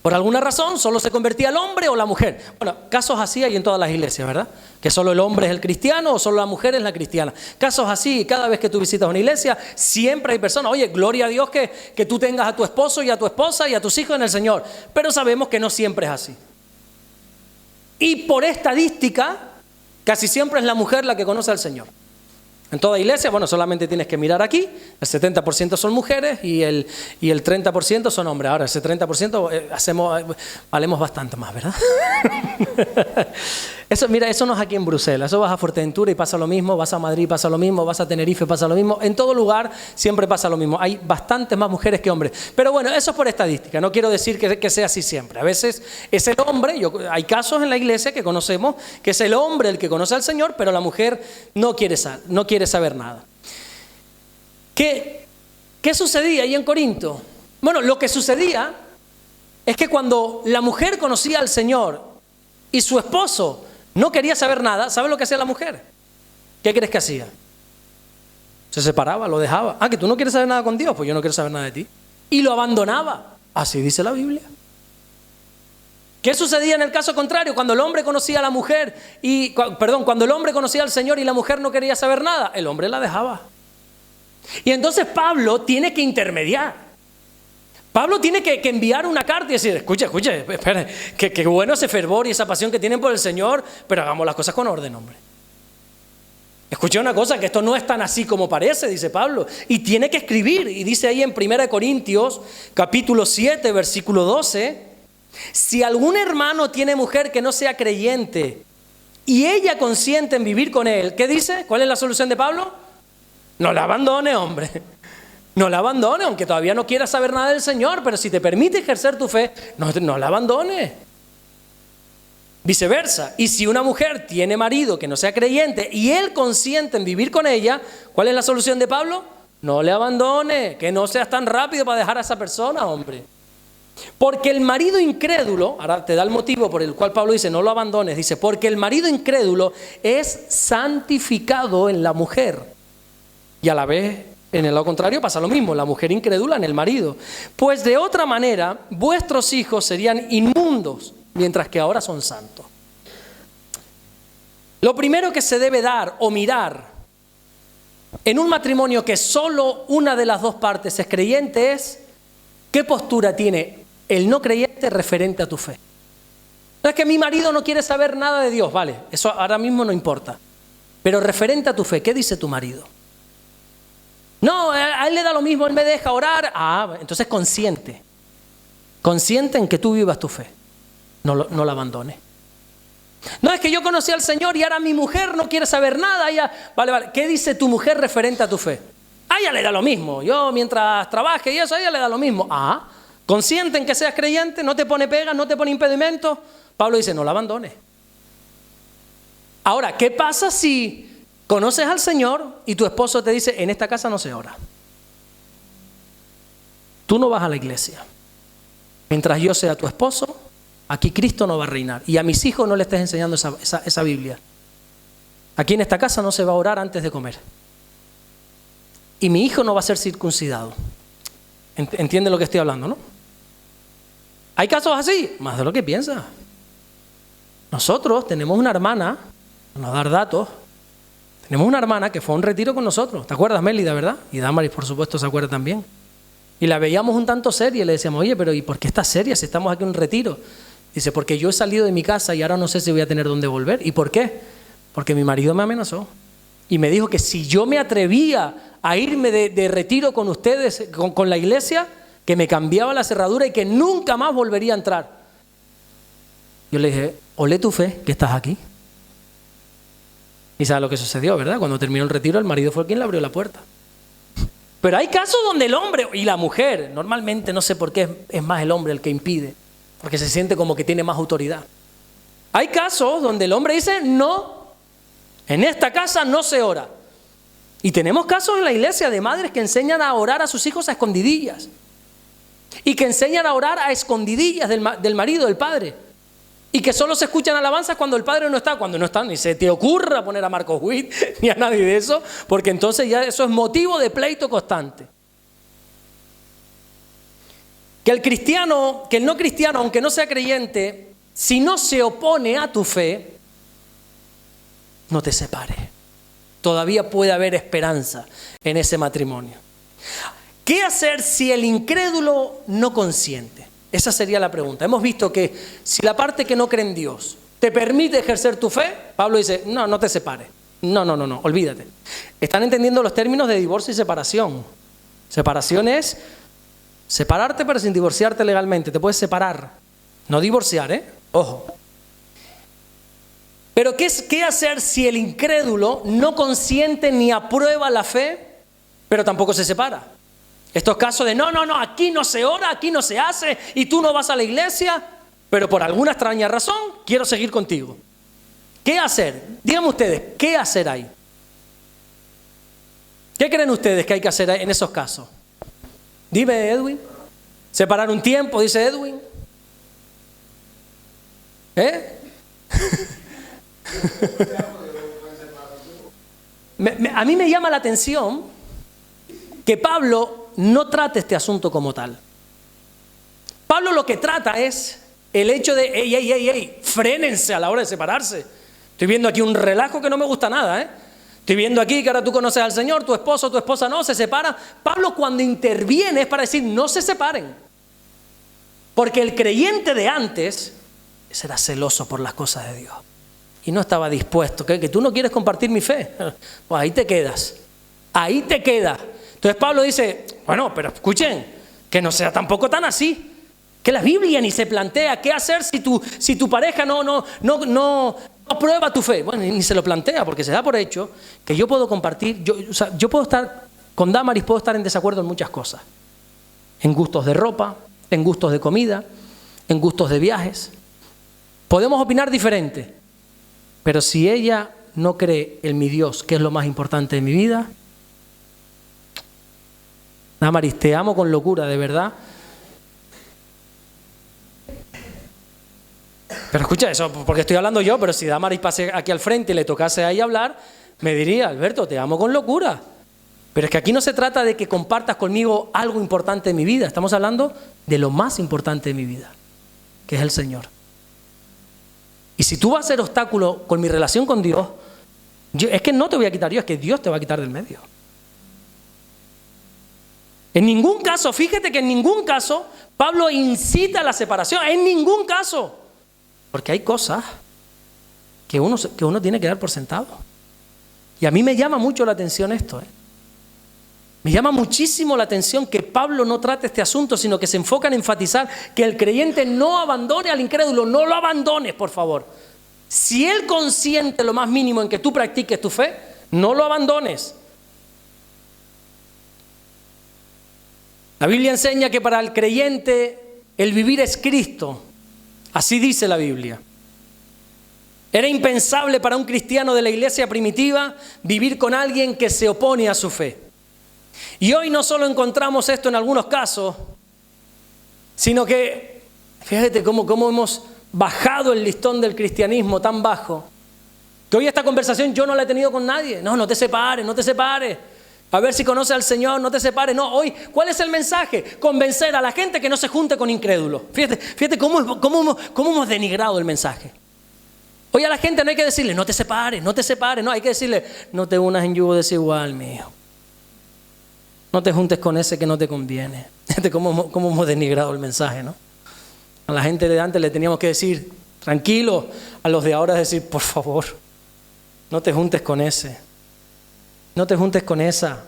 Por alguna razón solo se convertía el hombre o la mujer. Bueno, casos así hay en todas las iglesias, ¿verdad? Que solo el hombre es el cristiano o solo la mujer es la cristiana. Casos así, cada vez que tú visitas una iglesia, siempre hay personas, oye, gloria a Dios que tú tengas a tu esposo y a tu esposa y a tus hijos en el Señor. Pero sabemos que no siempre es así. Y por estadística, casi siempre es la mujer la que conoce al Señor. En toda iglesia, bueno, solamente tienes que mirar aquí, el 70% son mujeres y el 30% son hombres. Ahora, ese 30% valemos bastante más, ¿verdad? Eso, mira, eso no es aquí en Bruselas, eso vas a Fuerteventura y pasa lo mismo, vas a Madrid y pasa lo mismo, vas a Tenerife y pasa lo mismo, en todo lugar siempre pasa lo mismo, hay bastantes más mujeres que hombres. Pero bueno, eso es por estadística, no quiero decir que sea así siempre. A veces es el hombre, hay casos en la iglesia que conocemos, que es el hombre el que conoce al Señor, pero la mujer no quiere saber nada. ¿Qué sucedía ahí en Corinto? Bueno, lo que sucedía es que cuando la mujer conocía al Señor y su esposo no quería saber nada, ¿sabes lo que hacía la mujer? ¿Qué crees que hacía? Se separaba, lo dejaba. Ah, que tú no quieres saber nada con Dios, pues yo no quiero saber nada de ti. Y lo abandonaba. Así dice la Biblia. ¿Qué sucedía en el caso contrario? Cuando el hombre conocía a la mujer cuando el hombre conocía al Señor y la mujer no quería saber nada, el hombre la dejaba. Y entonces Pablo tiene que intermediar. Pablo tiene que enviar una carta y decir, escucha, espera, qué bueno ese fervor y esa pasión que tienen por el Señor, pero hagamos las cosas con orden, hombre. Escuché una cosa, que esto no es tan así como parece, dice Pablo, y tiene que escribir, y dice ahí en 1 Corintios, capítulo 7, versículo 12, si algún hermano tiene mujer que no sea creyente y ella consiente en vivir con él, ¿qué dice? ¿Cuál es la solución de Pablo? No la abandone, hombre. No la abandone, aunque todavía no quiera saber nada del Señor, pero si te permite ejercer tu fe, no la abandone. Viceversa, y si una mujer tiene marido que no sea creyente y él consiente en vivir con ella, ¿cuál es la solución de Pablo? No le abandone, que no seas tan rápido para dejar a esa persona, hombre. Porque el marido incrédulo, ahora te da el motivo por el cual Pablo dice no lo abandones, dice, porque el marido incrédulo es santificado en la mujer. Y a la vez, en el lado contrario pasa lo mismo, la mujer incrédula en el marido. Pues de otra manera, vuestros hijos serían inmundos, mientras que ahora son santos. Lo primero que se debe dar o mirar en un matrimonio que solo una de las dos partes es creyente es qué postura tiene el no creyente referente a tu fe. No es que mi marido no quiere saber nada de Dios, vale, eso ahora mismo no importa. Pero referente a tu fe, ¿qué dice tu marido? No, a él le da lo mismo, él me deja orar. Ah, entonces consciente en que tú vivas tu fe. No la abandones. No, es que yo conocí al Señor y ahora mi mujer no quiere saber nada. Vale. ¿Qué dice tu mujer referente a tu fe? A ella le da lo mismo. Yo mientras trabaje y eso, a ella le da lo mismo. Ah, consciente en que seas creyente, no te pone pegas, no te pone impedimentos. Pablo dice, no la abandones. Ahora, ¿qué pasa si conoces al Señor y tu esposo te dice, en esta casa no se ora? Tú no vas a la iglesia. Mientras yo sea tu esposo, aquí Cristo no va a reinar. Y a mis hijos no les estés enseñando esa Biblia. Aquí en esta casa no se va a orar antes de comer. Y mi hijo no va a ser circuncidado. ¿Entiende lo que estoy hablando, no? Hay casos así, más de lo que piensas. Nosotros tenemos una hermana, no dar datos, tenemos una hermana que fue a un retiro con nosotros. ¿Te acuerdas, Mélida, verdad? Y Damaris, por supuesto, se acuerda también. Y la veíamos un tanto seria y le decíamos, oye, pero ¿y por qué estás seria si estamos aquí en un retiro? Dice, porque yo he salido de mi casa y ahora no sé si voy a tener dónde volver. ¿Y por qué? Porque mi marido me amenazó. Y me dijo que si yo me atrevía a irme de retiro con ustedes, con la iglesia, que me cambiaba la cerradura y que nunca más volvería a entrar. Yo le dije, olé tu fe, que estás aquí. Y sabes lo que sucedió, ¿verdad? Cuando terminó el retiro, el marido fue quien le abrió la puerta. Pero hay casos donde el hombre y la mujer, normalmente no sé por qué es más el hombre el que impide, porque se siente como que tiene más autoridad. Hay casos donde el hombre dice, no, en esta casa no se ora. Y tenemos casos en la iglesia de madres que enseñan a orar a sus hijos a escondidillas. Y que enseñan a orar a escondidillas del marido, del padre. Y que solo se escuchan alabanzas cuando el Padre no está. Cuando no está, ni se te ocurra poner a Marcos Witt ni a nadie de eso, porque entonces ya eso es motivo de pleito constante. Que el no cristiano, aunque no sea creyente, si no se opone a tu fe, no te separe. Todavía puede haber esperanza en ese matrimonio. ¿Qué hacer si el incrédulo no consiente? Esa sería la pregunta. Hemos visto que si la parte que no cree en Dios te permite ejercer tu fe, Pablo dice, no te separes. No, olvídate. Están entendiendo los términos de divorcio y separación. Separación es separarte pero sin divorciarte legalmente. Te puedes separar, no divorciar, ojo. Pero ¿qué hacer si el incrédulo no consiente ni aprueba la fe, pero tampoco se separa? Estos casos de no, aquí no se ora, aquí no se hace y tú no vas a la iglesia, pero por alguna extraña razón quiero seguir contigo. ¿Qué hacer? Díganme ustedes, ¿qué hacer ahí? ¿Qué creen ustedes que hay que hacer en esos casos? Dime, Edwin. Separar un tiempo, dice Edwin. A mí me llama la atención que Pablo no trata este asunto como tal. Pablo lo que trata es el hecho de, ey, frénense a la hora de separarse. Estoy viendo aquí un relajo que no me gusta nada, Estoy viendo aquí que ahora tú conoces al Señor, tu esposo o tu esposa no, se separa. Pablo cuando interviene es para decir, no se separen. Porque el creyente de antes era celoso por las cosas de Dios. Y no estaba dispuesto, que tú no quieres compartir mi fe. Pues ahí te quedas. Ahí te quedas. Entonces Pablo dice, bueno, pero escuchen, que no sea tampoco tan así. Que la Biblia ni se plantea qué hacer si tu pareja no aprueba tu fe. Bueno, ni se lo plantea porque se da por hecho que yo puedo compartir, yo puedo estar con Damaris, puedo estar en desacuerdo en muchas cosas. En gustos de ropa, en gustos de comida, en gustos de viajes. Podemos opinar diferente, pero si ella no cree en mi Dios, que es lo más importante de mi vida, Damaris, te amo con locura, de verdad. Pero escucha eso, porque estoy hablando yo, pero si Damaris pase aquí al frente y le tocase a ella hablar, me diría, Alberto, te amo con locura. Pero es que aquí no se trata de que compartas conmigo algo importante de mi vida. Estamos hablando de lo más importante de mi vida, que es el Señor. Y si tú vas a ser obstáculo con mi relación con Dios, es que no te voy a quitar yo, es que Dios te va a quitar del medio. En ningún caso, fíjate que en ningún caso Pablo incita a la separación, en ningún caso. Porque hay cosas que uno tiene que dar por sentado. Y a mí me llama mucho la atención esto. Me llama muchísimo la atención que Pablo no trate este asunto, sino que se enfoca en enfatizar que el creyente no abandone al incrédulo, no lo abandones, por favor. Si él consiente lo más mínimo en que tú practiques tu fe, no lo abandones. La Biblia enseña que para el creyente el vivir es Cristo. Así dice la Biblia. Era impensable para un cristiano de la iglesia primitiva vivir con alguien que se opone a su fe. Y hoy no solo encontramos esto en algunos casos, sino que, fíjate cómo hemos bajado el listón del cristianismo tan bajo, que hoy esta conversación yo no la he tenido con nadie. No te separes, no te separes. A ver si conoces al Señor, no te separes. No, hoy, ¿cuál es el mensaje? Convencer a la gente que no se junte con incrédulos. Fíjate cómo hemos denigrado el mensaje. Hoy a la gente no hay que decirle, no te separes. No, hay que decirle, no te unas en yugo desigual, mío. No te juntes con ese que no te conviene. Fíjate cómo hemos denigrado el mensaje, ¿no? A la gente de antes le teníamos que decir, tranquilo. A los de ahora decir, por favor, no te juntes con ese. No te juntes con esa,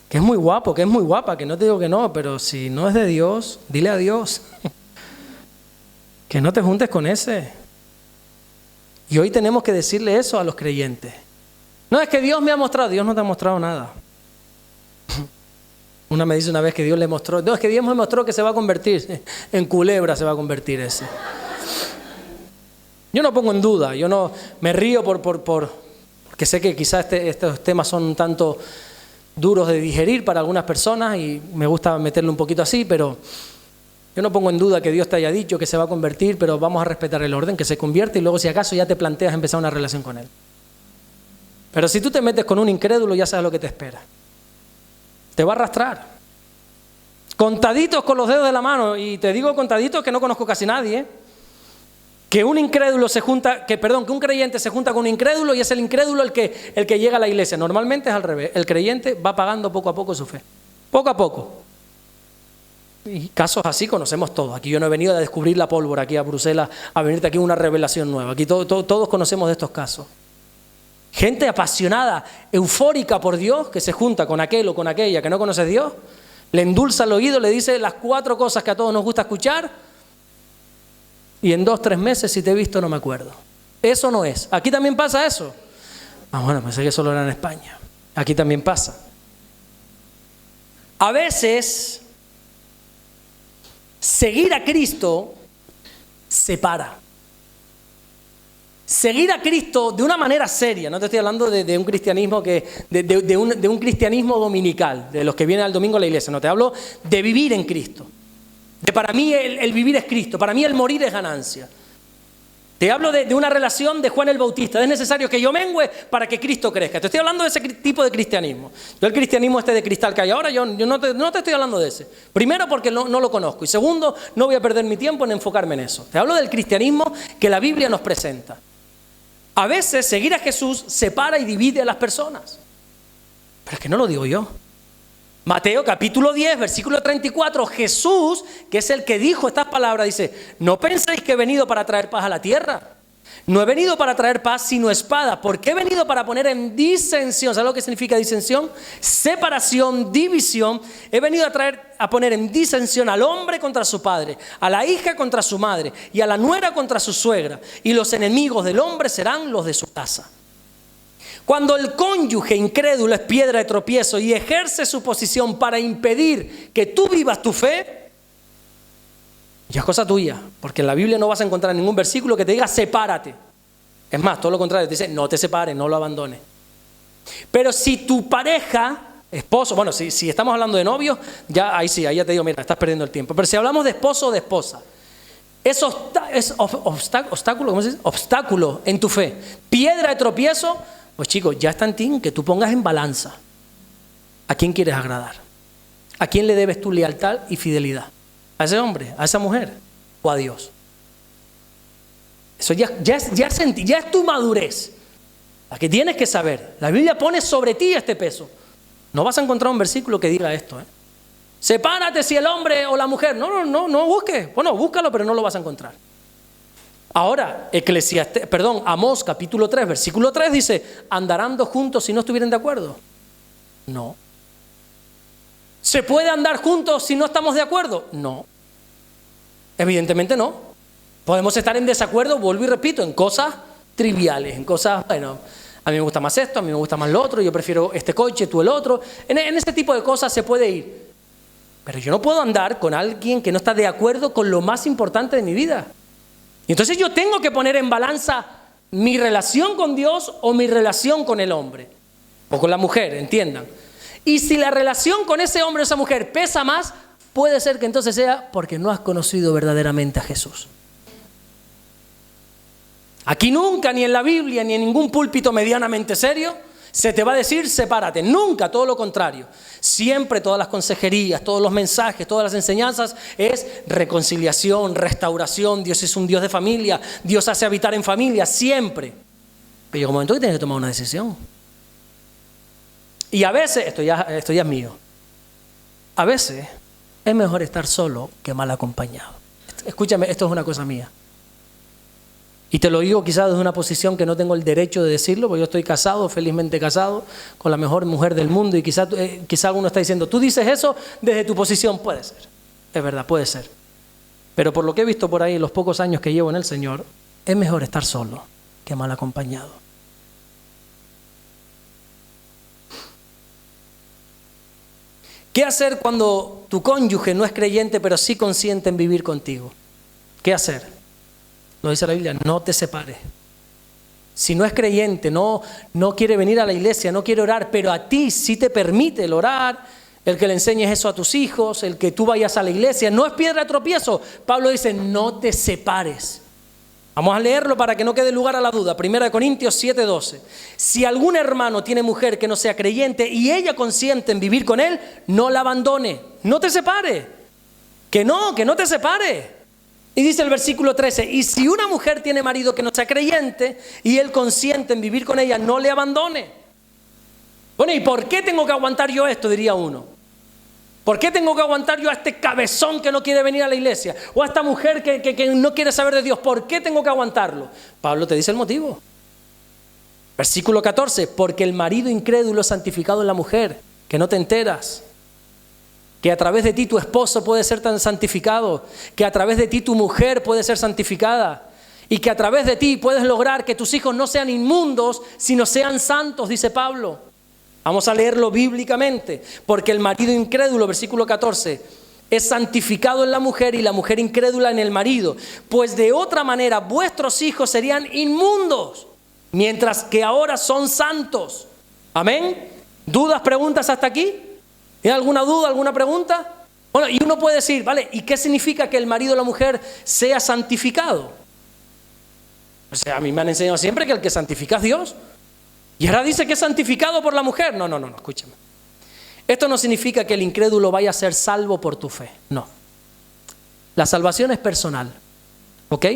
que es muy guapo, que es muy guapa, que no te digo que no, pero si no es de Dios, dile a Dios. Que no te juntes con ese. Y hoy tenemos que decirle eso a los creyentes. No, es que Dios me ha mostrado. Dios no te ha mostrado nada. Una me dice una vez que Dios le mostró. No, es que Dios me mostró que se va a convertir. En culebra se va a convertir ese. Yo no pongo en duda. Yo no me río porque sé que quizás estos temas son un tanto duros de digerir para algunas personas y me gusta meterle un poquito así, pero Yo no pongo en duda que Dios te haya dicho que se va a convertir, pero vamos a respetar el orden, que se convierte y luego si acaso ya te planteas empezar una relación con Él. Pero si tú te metes con un incrédulo, ya sabes lo que te espera. Te va a arrastrar. Contaditos con los dedos de la mano, y te digo contaditos que no conozco casi nadie, que un incrédulo se junta, que un creyente se junta con un incrédulo y es el incrédulo el que llega a la iglesia. Normalmente es al revés. El creyente va pagando poco a poco su fe. Poco a poco. Y casos así conocemos todos. Aquí yo no he venido a descubrir la pólvora aquí a Bruselas, a venirte aquí una revelación nueva. Aquí todos conocemos de estos casos. Gente apasionada, eufórica por Dios, que se junta con aquel o con aquella que no conoce a Dios, le endulza el oído, le dice las 4 cosas que a todos nos gusta escuchar, y en 2, 3 meses, si te he visto, no me acuerdo. Eso no es. ¿Aquí también pasa eso? Bueno, pensé que solo era en España. Aquí también pasa. A veces, seguir a Cristo separa. Seguir a Cristo de una manera seria, no te estoy hablando de un cristianismo de un cristianismo dominical, de los que vienen al domingo a la iglesia, no, te hablo de vivir en Cristo. Para mí el vivir es Cristo, para mí el morir es ganancia. Te hablo de una relación de Juan el Bautista, es necesario que yo mengüe para que Cristo crezca. Te estoy hablando de ese tipo de cristianismo. Yo el cristianismo de cristal que hay ahora, yo no te estoy hablando de ese. Primero porque no lo conozco y segundo, no voy a perder mi tiempo en enfocarme en eso. Te hablo del cristianismo que la Biblia nos presenta. A veces seguir a Jesús separa y divide a las personas. Pero es que no lo digo yo. Mateo capítulo 10, versículo 34, Jesús, que es el que dijo estas palabras, dice: no penséis que he venido para traer paz a la tierra. No he venido para traer paz, sino espada. Porque he venido para poner en disensión. ¿Sabes lo que significa disensión? Separación, división. He venido a poner en disensión al hombre contra su padre, a la hija contra su madre y a la nuera contra su suegra. Y los enemigos del hombre serán los de su casa. Cuando el cónyuge incrédulo es piedra de tropiezo y ejerce su posición para impedir que tú vivas tu fe, ya es cosa tuya, porque en la Biblia no vas a encontrar ningún versículo que te diga sepárate. Es más, todo lo contrario, te dice no te separes, no lo abandones. Pero si tu pareja, esposo, bueno, si estamos hablando de novios, ya ahí sí, ahí ya te digo, mira, estás perdiendo el tiempo. Pero si hablamos de esposo o de esposa, es obstáculo, ¿cómo se dice? Obstáculo en tu fe, piedra de tropiezo, pues chicos, ya está en ti que tú pongas en balanza a quién quieres agradar, a quién le debes tu lealtad y fidelidad. ¿A ese hombre, a esa mujer o a Dios? Eso ya es tu madurez, la que tienes que saber. La Biblia pone sobre ti este peso. No vas a encontrar un versículo que diga esto, ¿eh? Sepárate si el hombre o la mujer. No busques. Bueno, búscalo, pero no lo vas a encontrar. Ahora, Amós capítulo 3, versículo 3 dice: ¿andarán dos juntos si no estuvieran de acuerdo? No. ¿Se puede andar juntos si no estamos de acuerdo? No. Evidentemente no. Podemos estar en desacuerdo, vuelvo y repito, en cosas triviales, en cosas, bueno, a mí me gusta más esto, a mí me gusta más lo otro, yo prefiero este coche, tú el otro. En este tipo de cosas se puede ir. Pero yo no puedo andar con alguien que no está de acuerdo con lo más importante de mi vida. Y entonces yo tengo que poner en balanza mi relación con Dios o mi relación con el hombre. O con la mujer, entiendan. Y si la relación con ese hombre o esa mujer pesa más, puede ser que entonces sea porque no has conocido verdaderamente a Jesús. Aquí nunca, ni en la Biblia, ni en ningún púlpito medianamente serio, se te va a decir sepárate. Nunca, todo lo contrario. Siempre todas las consejerías, todos los mensajes, todas las enseñanzas es reconciliación, restauración. Dios es un Dios de familia. Dios hace habitar en familia, siempre. Pero llega un momento que tienes que tomar una decisión. Y a veces, esto ya es mío, a veces es mejor estar solo que mal acompañado. Escúchame, esto es una cosa mía. Y te lo digo quizás desde una posición que no tengo el derecho de decirlo, porque yo estoy casado, felizmente casado, con la mejor mujer del mundo, y quizás uno está diciendo, tú dices eso desde tu posición. Puede ser, es verdad, puede ser. Pero por lo que he visto por ahí, los pocos años que llevo en el Señor, es mejor estar solo que mal acompañado. ¿Qué hacer cuando tu cónyuge no es creyente, pero sí consiente en vivir contigo? ¿Qué hacer? Lo dice la Biblia, no te separes. Si no es creyente, no quiere venir a la iglesia, no quiere orar, pero a ti sí te permite el orar, el que le enseñes eso a tus hijos, el que tú vayas a la iglesia. No es piedra de tropiezo. Pablo dice, no te separes. Vamos a leerlo para que no quede lugar a la duda. 1 Corintios 7:12. Si algún hermano tiene mujer que no sea creyente y ella consiente en vivir con él, no la abandone. No te separe. Que no te separe. Y dice el versículo 13, y si una mujer tiene marido que no sea creyente y él consiente en vivir con ella, no le abandone. Bueno, ¿y por qué tengo que aguantar yo esto? Diría uno. ¿Por qué tengo que aguantar yo a este cabezón que no quiere venir a la iglesia? O a esta mujer que no quiere saber de Dios. ¿Por qué tengo que aguantarlo? Pablo te dice el motivo. Versículo 14, porque el marido incrédulo es santificado en la mujer, que no te enteras. Que a través de ti tu esposo puede ser tan santificado, que a través de ti tu mujer puede ser santificada, y que a través de ti puedes lograr que tus hijos no sean inmundos, sino sean santos, dice Pablo. Vamos a leerlo bíblicamente, porque el marido incrédulo, versículo 14, es santificado en la mujer y la mujer incrédula en el marido, pues de otra manera vuestros hijos serían inmundos, mientras que ahora son santos. Amén. ¿Dudas, preguntas hasta aquí? ¿Hay alguna duda, alguna pregunta? Bueno, y uno puede decir, ¿vale? ¿Y qué significa que el marido o la mujer sea santificado? O sea, a mí me han enseñado siempre que el que santifica es Dios. Y ahora dice que es santificado por la mujer. No, escúchame. Esto no significa que el incrédulo vaya a ser salvo por tu fe. No. La salvación es personal. ¿Ok?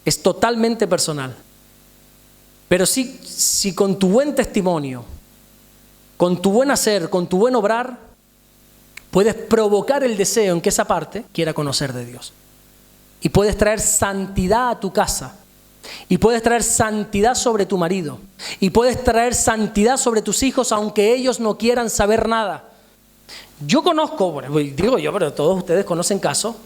Es totalmente personal. Pero si con tu buen testimonio, con tu buen hacer, con tu buen obrar, puedes provocar el deseo en que esa parte quiera conocer de Dios. Y puedes traer santidad a tu casa. Y puedes traer santidad sobre tu marido. Y puedes traer santidad sobre tus hijos, aunque ellos no quieran saber nada. Yo conozco, bueno, digo yo, pero todos ustedes conocen casos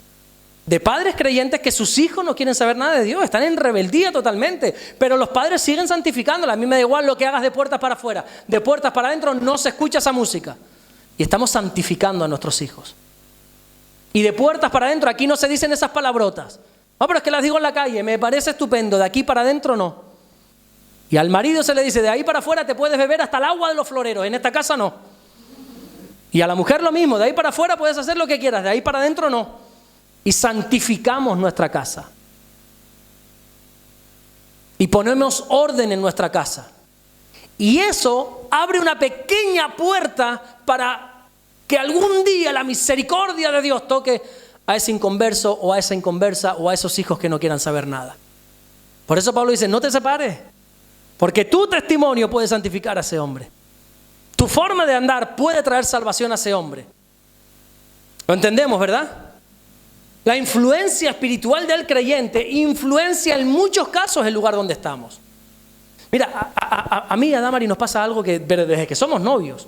de padres creyentes que sus hijos no quieren saber nada de Dios, están en rebeldía totalmente, pero los padres siguen santificándola. A mí me da igual lo que hagas de puertas para afuera, de puertas para adentro no se escucha esa música. Y estamos santificando a nuestros hijos. Y de puertas para adentro, aquí no se dicen esas palabrotas. No, pero es que las digo en la calle, me parece estupendo, de aquí para adentro no. Y al marido se le dice, de ahí para afuera te puedes beber hasta el agua de los floreros, en esta casa no. Y a la mujer lo mismo, de ahí para afuera puedes hacer lo que quieras, de ahí para adentro no. Y santificamos nuestra casa. Y ponemos orden en nuestra casa. Y eso abre una pequeña puerta para que algún día la misericordia de Dios toque a ese inconverso o a esa inconversa o a esos hijos que no quieran saber nada. Por eso Pablo dice, no te separes, porque tu testimonio puede santificar a ese hombre. Tu forma de andar puede traer salvación a ese hombre. ¿Lo entendemos, verdad? La influencia espiritual del creyente influencia en muchos casos el lugar donde estamos. Mira, a mí y a Damari nos pasa algo que desde que somos novios,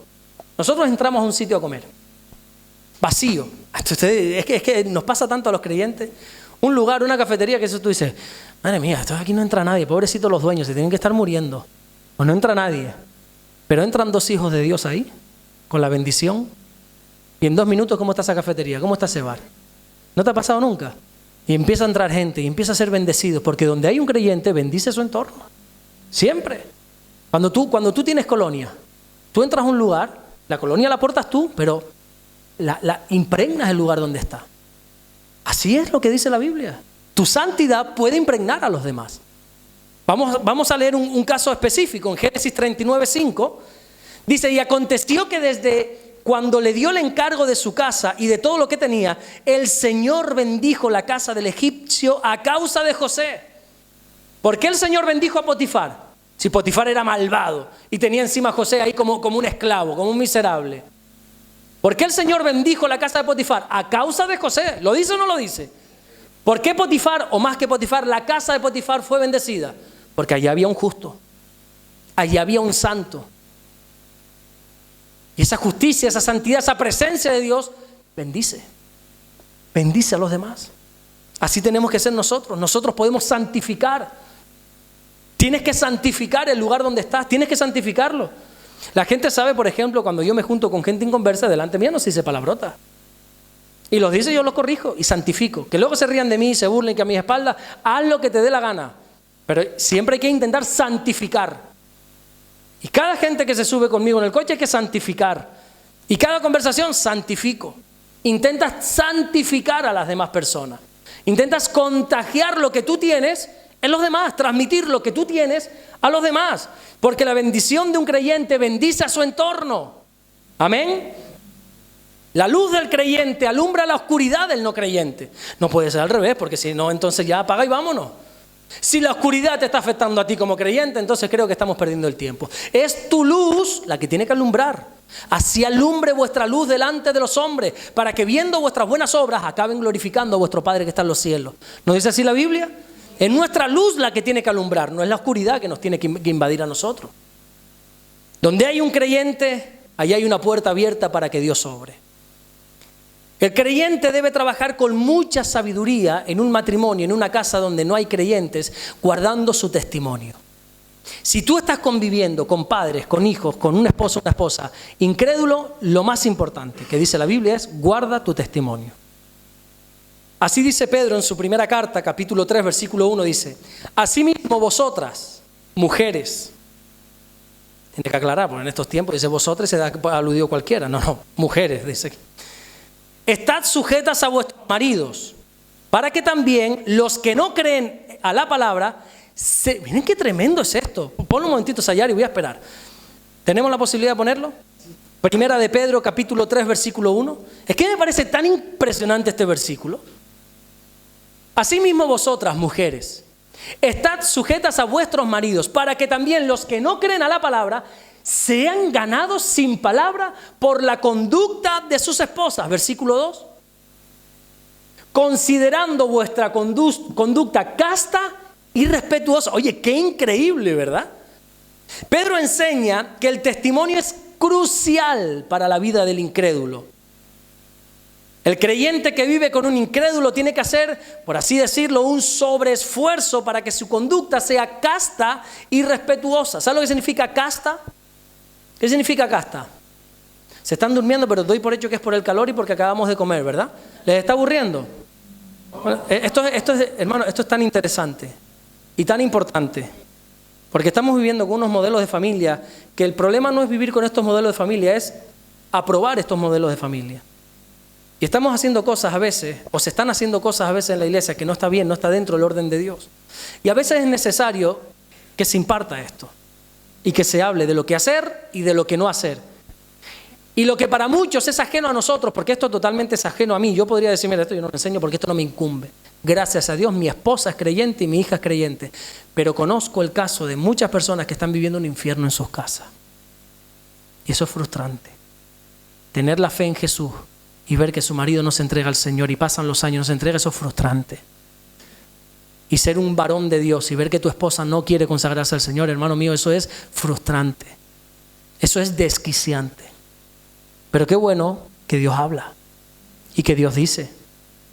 nosotros entramos a un sitio a comer, vacío. Es que nos pasa tanto a los creyentes. Un lugar, una cafetería que eso tú dices, madre mía, esto aquí no entra nadie, pobrecitos los dueños, se tienen que estar muriendo. O no entra nadie. Pero entran dos hijos de Dios ahí, con la bendición. Y en 2 minutos, ¿cómo está esa cafetería? ¿Cómo está ese bar? ¿No te ha pasado nunca? Y empieza a entrar gente y empieza a ser bendecido, porque donde hay un creyente, bendice su entorno. Siempre. Cuando tú tienes colonia, tú entras a un lugar, la colonia la aportas tú, pero la impregnas el lugar donde está. Así es lo que dice la Biblia. Tu santidad puede impregnar a los demás. Vamos a leer un caso específico en Génesis 39:5. Dice, y aconteció que desde cuando le dio el encargo de su casa y de todo lo que tenía, el Señor bendijo la casa del egipcio a causa de José. ¿Por qué el Señor bendijo a Potifar? Si Potifar era malvado y tenía encima a José ahí como un esclavo, como un miserable. ¿Por qué el Señor bendijo la casa de Potifar? A causa de José. ¿Lo dice o no lo dice? ¿Por qué Potifar, o más que Potifar, la casa de Potifar fue bendecida? Porque allí había un justo. Allí había un santo. Y esa justicia, esa santidad, esa presencia de Dios bendice. Bendice a los demás. Así tenemos que ser nosotros. Nosotros podemos santificar. Tienes que santificar el lugar donde estás. Tienes que santificarlo. La gente sabe, por ejemplo, cuando yo me junto con gente inconversa, delante mía no se dice palabrota. Y los dice, yo los corrijo y santifico. Que luego se rían de mí y se burlen que a mis espaldas, haz lo que te dé la gana. Pero siempre hay que intentar santificar. Y cada gente que se sube conmigo en el coche hay que santificar. Y cada conversación santifico. Intentas santificar a las demás personas. Intentas contagiar lo que tú tienes en los demás, transmitir lo que tú tienes a los demás. Porque la bendición de un creyente bendice a su entorno. Amén. La luz del creyente alumbra la oscuridad del no creyente. No puede ser al revés, porque si no, entonces ya apaga y vámonos. Si la oscuridad te está afectando a ti como creyente, entonces creo que estamos perdiendo el tiempo. Es tu luz la que tiene que alumbrar. Así alumbre vuestra luz delante de los hombres, para que viendo vuestras buenas obras acaben glorificando a vuestro Padre que está en los cielos. ¿No dice así la Biblia? Es nuestra luz la que tiene que alumbrar, no es la oscuridad que nos tiene que invadir a nosotros. Donde hay un creyente, allí hay una puerta abierta para que Dios obre. El creyente debe trabajar con mucha sabiduría en un matrimonio, en una casa donde no hay creyentes, guardando su testimonio. Si tú estás conviviendo con padres, con hijos, con un esposo o una esposa incrédulo, lo más importante que dice la Biblia es guarda tu testimonio. Así dice Pedro en su primera carta, capítulo 3, versículo 1, dice: asimismo vosotras, mujeres, tiene que aclarar, porque en estos tiempos dice vosotras, se da aludido cualquiera, no, mujeres, dice aquí. Estad sujetas a vuestros maridos, para que también los que no creen a la palabra, miren qué tremendo es esto. Ponlo un momentito, Sayar, y voy a esperar. ¿Tenemos la posibilidad de ponerlo? Primera de Pedro, capítulo 3, versículo 1. Es que me parece tan impresionante este versículo. Asimismo vosotras, mujeres, estad sujetas a vuestros maridos, para que también los que no creen a la palabra sean ganados sin palabra por la conducta de sus esposas. Versículo 2. Considerando vuestra conducta casta y respetuosa. Oye, qué increíble, ¿verdad? Pedro enseña que el testimonio es crucial para la vida del incrédulo. El creyente que vive con un incrédulo tiene que hacer, por así decirlo, un sobreesfuerzo para que su conducta sea casta y respetuosa. ¿Sabes lo que significa casta? ¿Qué significa casta? Se están durmiendo, pero doy por hecho que es por el calor y porque acabamos de comer, ¿verdad? ¿Les está aburriendo? Bueno, hermano, esto es tan interesante y tan importante, porque estamos viviendo con unos modelos de familia que el problema no es vivir con estos modelos de familia, es aprobar estos modelos de familia. Y estamos haciendo cosas a veces, o se están haciendo cosas a veces en la iglesia que no está bien, no está dentro del orden de Dios. Y a veces es necesario que se imparta esto y que se hable de lo que hacer y de lo que no hacer. Y lo que para muchos es ajeno a nosotros, porque esto totalmente es ajeno a mí. Yo podría decir, mira, esto yo no lo enseño porque esto no me incumbe. Gracias a Dios, mi esposa es creyente y mi hija es creyente. Pero conozco el caso de muchas personas que están viviendo un infierno en sus casas. Y eso es frustrante. Tener la fe en Jesús y ver que su marido no se entrega al Señor y pasan los años, no se entrega, eso es frustrante. Y ser un varón de Dios y ver que tu esposa no quiere consagrarse al Señor, hermano mío, eso es frustrante. Eso es desquiciante. Pero qué bueno que Dios habla y que Dios dice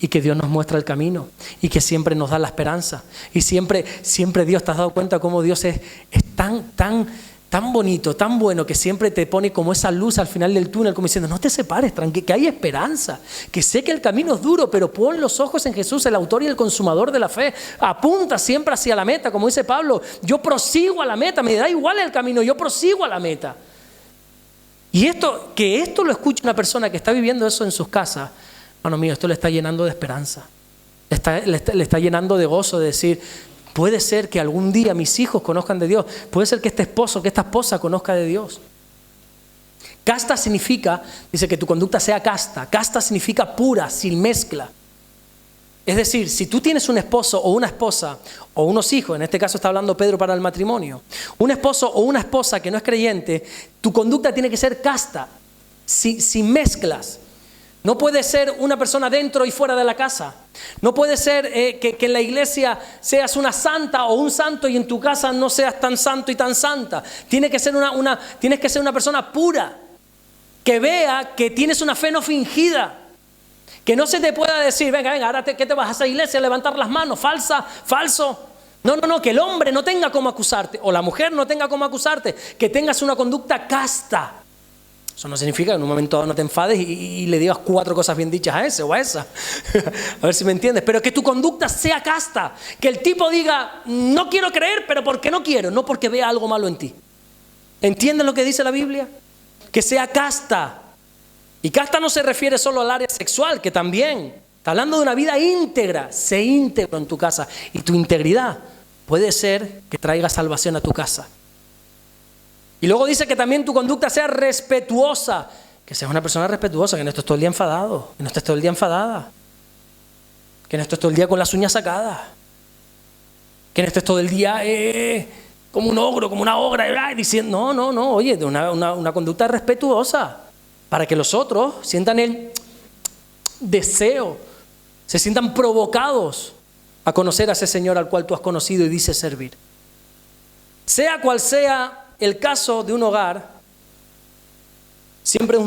y que Dios nos muestra el camino y que siempre nos da la esperanza. Y siempre Dios, ¿te has dado cuenta cómo Dios es tan bonito, tan bueno, que siempre te pone como esa luz al final del túnel, como diciendo, no te separes, tranquilo, que hay esperanza, que sé que el camino es duro, pero pon los ojos en Jesús, el autor y el consumador de la fe. Apunta siempre hacia la meta, como dice Pablo, yo prosigo a la meta, me da igual el camino, yo prosigo a la meta. Y que esto lo escuche una persona que está viviendo eso en sus casas, hermano mío, esto le está llenando de esperanza, le está llenando de gozo, de decir, puede ser que algún día mis hijos conozcan de Dios, puede ser que este esposo, que esta esposa conozca de Dios. Casta significa, dice que tu conducta sea casta. Casta significa pura, sin mezcla. Es decir, si tú tienes un esposo o una esposa o unos hijos, en este caso está hablando Pedro para el matrimonio, un esposo o una esposa que no es creyente, tu conducta tiene que ser casta, sin mezclas. No puede ser una persona dentro y fuera de la casa. No puede ser que en la iglesia seas una santa o un santo y en tu casa no seas tan santo y tan santa. Tienes que ser una persona pura, que vea que tienes una fe no fingida. Que no se te pueda decir, venga, ahora ¿qué te vas a esa iglesia a levantar las manos? Falso. No, que el hombre no tenga cómo acusarte, o la mujer no tenga cómo acusarte, que tengas una conducta casta. Eso no significa que en un momento dado no te enfades y le digas 4 cosas bien dichas a ese o a esa. A ver si me entiendes. Pero que tu conducta sea casta. Que el tipo diga, no quiero creer, pero porque no quiero, no porque vea algo malo en ti. ¿Entiendes lo que dice la Biblia? Que sea casta. Y casta no se refiere solo al área sexual, que también. Está hablando de una vida íntegra. Sé íntegro en tu casa. Y tu integridad puede ser que traiga salvación a tu casa. Y luego dice que también tu conducta sea respetuosa. Que seas una persona respetuosa, que no estés todo el día enfadado, que no estés todo el día enfadada, que no estés todo el día con las uñas sacadas, que no estés todo el día como un ogro, como una ogra, diciendo, no, oye, de una conducta respetuosa, para que los otros sientan el deseo, se sientan provocados a conocer a ese Señor al cual tú has conocido y dices servir. Sea cual sea el caso de un hogar, siempre es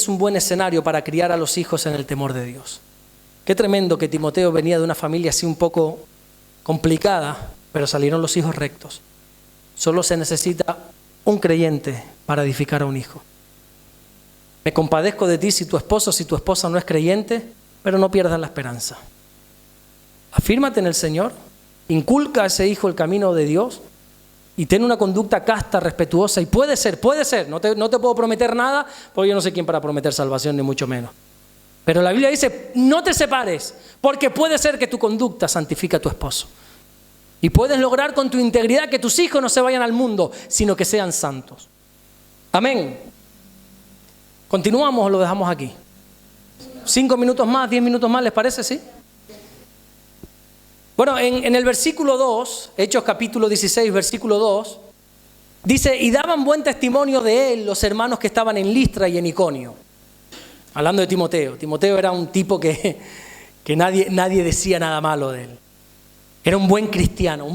un buen escenario para criar a los hijos en el temor de Dios. Qué tremendo que Timoteo venía de una familia así un poco complicada, pero salieron los hijos rectos. Solo se necesita un creyente para edificar a un hijo. Me compadezco de ti si tu esposa no es creyente, pero no pierdas la esperanza. Afírmate en el Señor, inculca a ese hijo el camino de Dios, y ten una conducta casta, respetuosa, y puede ser, no te puedo prometer nada, porque yo no sé quién para prometer salvación, ni mucho menos. Pero la Biblia dice, no te separes, porque puede ser que tu conducta santifique a tu esposo. Y puedes lograr con tu integridad que tus hijos no se vayan al mundo, sino que sean santos. Amén. ¿Continuamos o lo dejamos aquí? 5 minutos más, 10 minutos más, ¿les parece? ¿Sí? Bueno, en el versículo 2, Hechos capítulo 16, versículo 2, dice, y daban buen testimonio de él los hermanos que estaban en Listra y en Iconio. Hablando de Timoteo. Timoteo era un tipo que nadie decía nada malo de él. Era un buen cristiano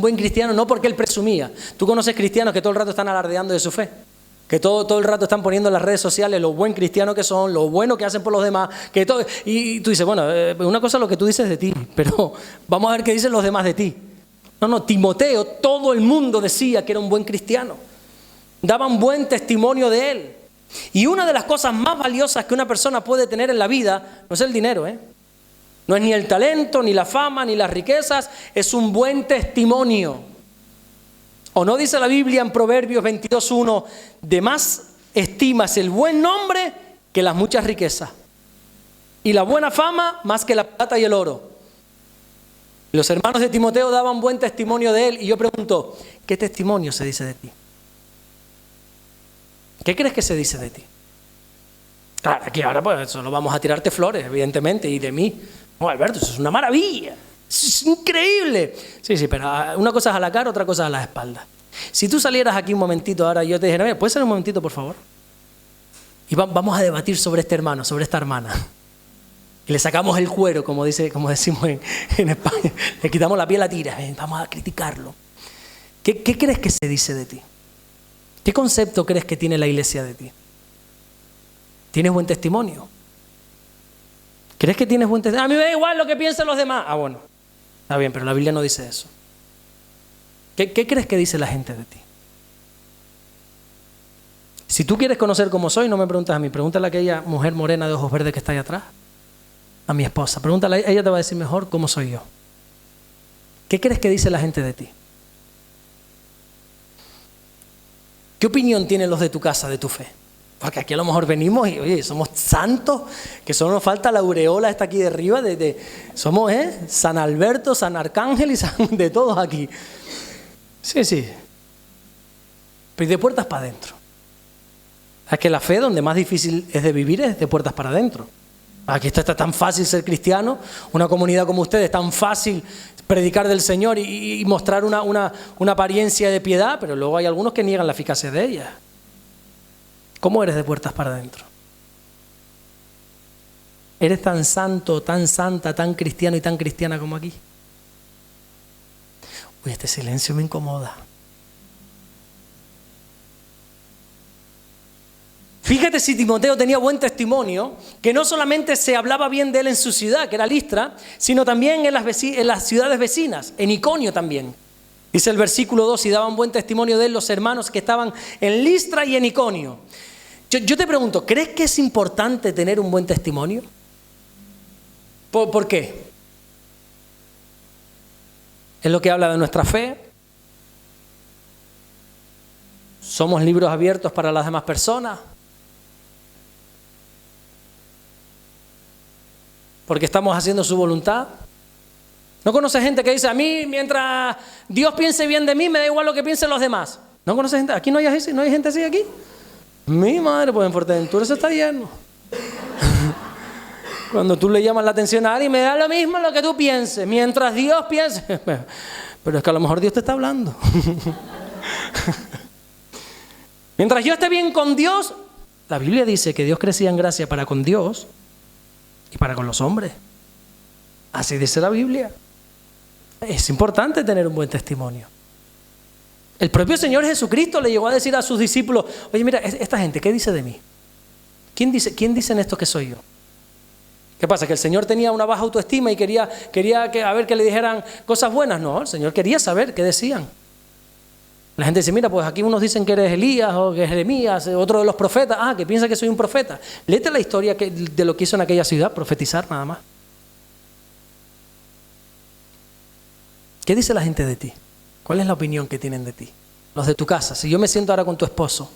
no porque él presumía. Tú conoces cristianos que todo el rato están alardeando de su fe. Que todo el rato están poniendo en las redes sociales lo buen cristiano que son, lo bueno que hacen por los demás. Y tú dices, bueno, una cosa es lo que tú dices de ti, pero vamos a ver qué dicen los demás de ti. No, Timoteo, todo el mundo decía que era un buen cristiano. Daban buen testimonio de él. Y una de las cosas más valiosas que una persona puede tener en la vida no es el dinero, no es ni el talento, ni la fama, ni las riquezas, es un buen testimonio. ¿O no dice la Biblia en Proverbios 22:1, de más estimas el buen nombre que las muchas riquezas, y la buena fama más que la plata y el oro? Los hermanos de Timoteo daban buen testimonio de él, y yo pregunto, ¿qué testimonio se dice de ti? ¿Qué crees que se dice de ti? Claro, aquí ahora pues solo vamos a tirarte flores, evidentemente, y de mí. No, Alberto, eso es una maravilla. Es increíble. Sí, pero una cosa es a la cara, otra cosa es a la espalda. Si tú salieras aquí un momentito ahora y yo te dijera, mira, ¿puedes salir un momentito, por favor? Y vamos a debatir sobre este hermano, sobre esta hermana. Y le sacamos el cuero, como decimos en España. Le quitamos la piel a tiras, vamos a criticarlo. ¿Qué crees que se dice de ti? ¿Qué concepto crees que tiene la iglesia de ti? ¿Tienes buen testimonio? ¿Crees que tienes buen testimonio? A mí me da igual lo que piensen los demás. Ah, bueno. Está bien, pero la Biblia no dice eso. ¿Qué crees que dice la gente de ti? Si tú quieres conocer cómo soy, no me preguntas a mí. Pregúntale a aquella mujer morena de ojos verdes que está ahí atrás. A mi esposa. Pregúntale, ella te va a decir mejor cómo soy yo. ¿Qué crees que dice la gente de ti? ¿Qué opinión tienen los de tu casa de tu fe? Porque aquí a lo mejor venimos y, oye, somos santos, que solo nos falta la aureola esta aquí de arriba, somos San Alberto, San Arcángel y de todos aquí. Sí. Pero de puertas para adentro. Es que la fe donde más difícil es de vivir es de puertas para adentro. Aquí está tan fácil ser cristiano, una comunidad como ustedes, tan fácil predicar del Señor y mostrar una apariencia de piedad, pero luego hay algunos que niegan la eficacia de ella. ¿Cómo eres de puertas para adentro? ¿Eres tan santo, tan santa, tan cristiano y tan cristiana como aquí? Uy, este silencio me incomoda. Fíjate si Timoteo tenía buen testimonio, que no solamente se hablaba bien de él en su ciudad, que era Listra, sino también en las ciudades vecinas, en Iconio también. Dice el versículo 2, y daban buen testimonio de él los hermanos que estaban en Listra y en Iconio. Yo te pregunto, ¿crees que es importante tener un buen testimonio? ¿Por qué? Es lo que habla de nuestra fe. Somos libros abiertos para las demás personas. porque estamos haciendo su voluntad. ¿No conoces gente que dice, a mí mientras Dios piense bien de mí, me da igual lo que piensen los demás? ¿No conoces gente? ¿Aquí no hay gente así aquí? Mi madre, pues en Fuerteventura se está lleno. Cuando tú le llamas la atención a alguien, me da lo mismo lo que tú pienses, mientras Dios piense. Pero es que a lo mejor Dios te está hablando. Mientras yo esté bien con Dios, la Biblia dice que Dios crecía en gracia para con Dios y para con los hombres. Así dice la Biblia. Es importante tener un buen testimonio. El propio Señor Jesucristo le llegó a decir a sus discípulos, oye, mira, esta gente, ¿qué dice de mí? ¿Quién dicen esto que soy yo? ¿Qué pasa? ¿Que el Señor tenía una baja autoestima y quería que le dijeran cosas buenas? No, el Señor quería saber qué decían. La gente dice, mira, pues aquí unos dicen que eres Elías o que es Jeremías, otro de los profetas, que piensa que soy un profeta. Léete la historia de lo que hizo en aquella ciudad, profetizar nada más. ¿Qué dice la gente de ti? ¿Cuál es la opinión que tienen de ti? Los de tu casa. Si yo me siento ahora con tu esposo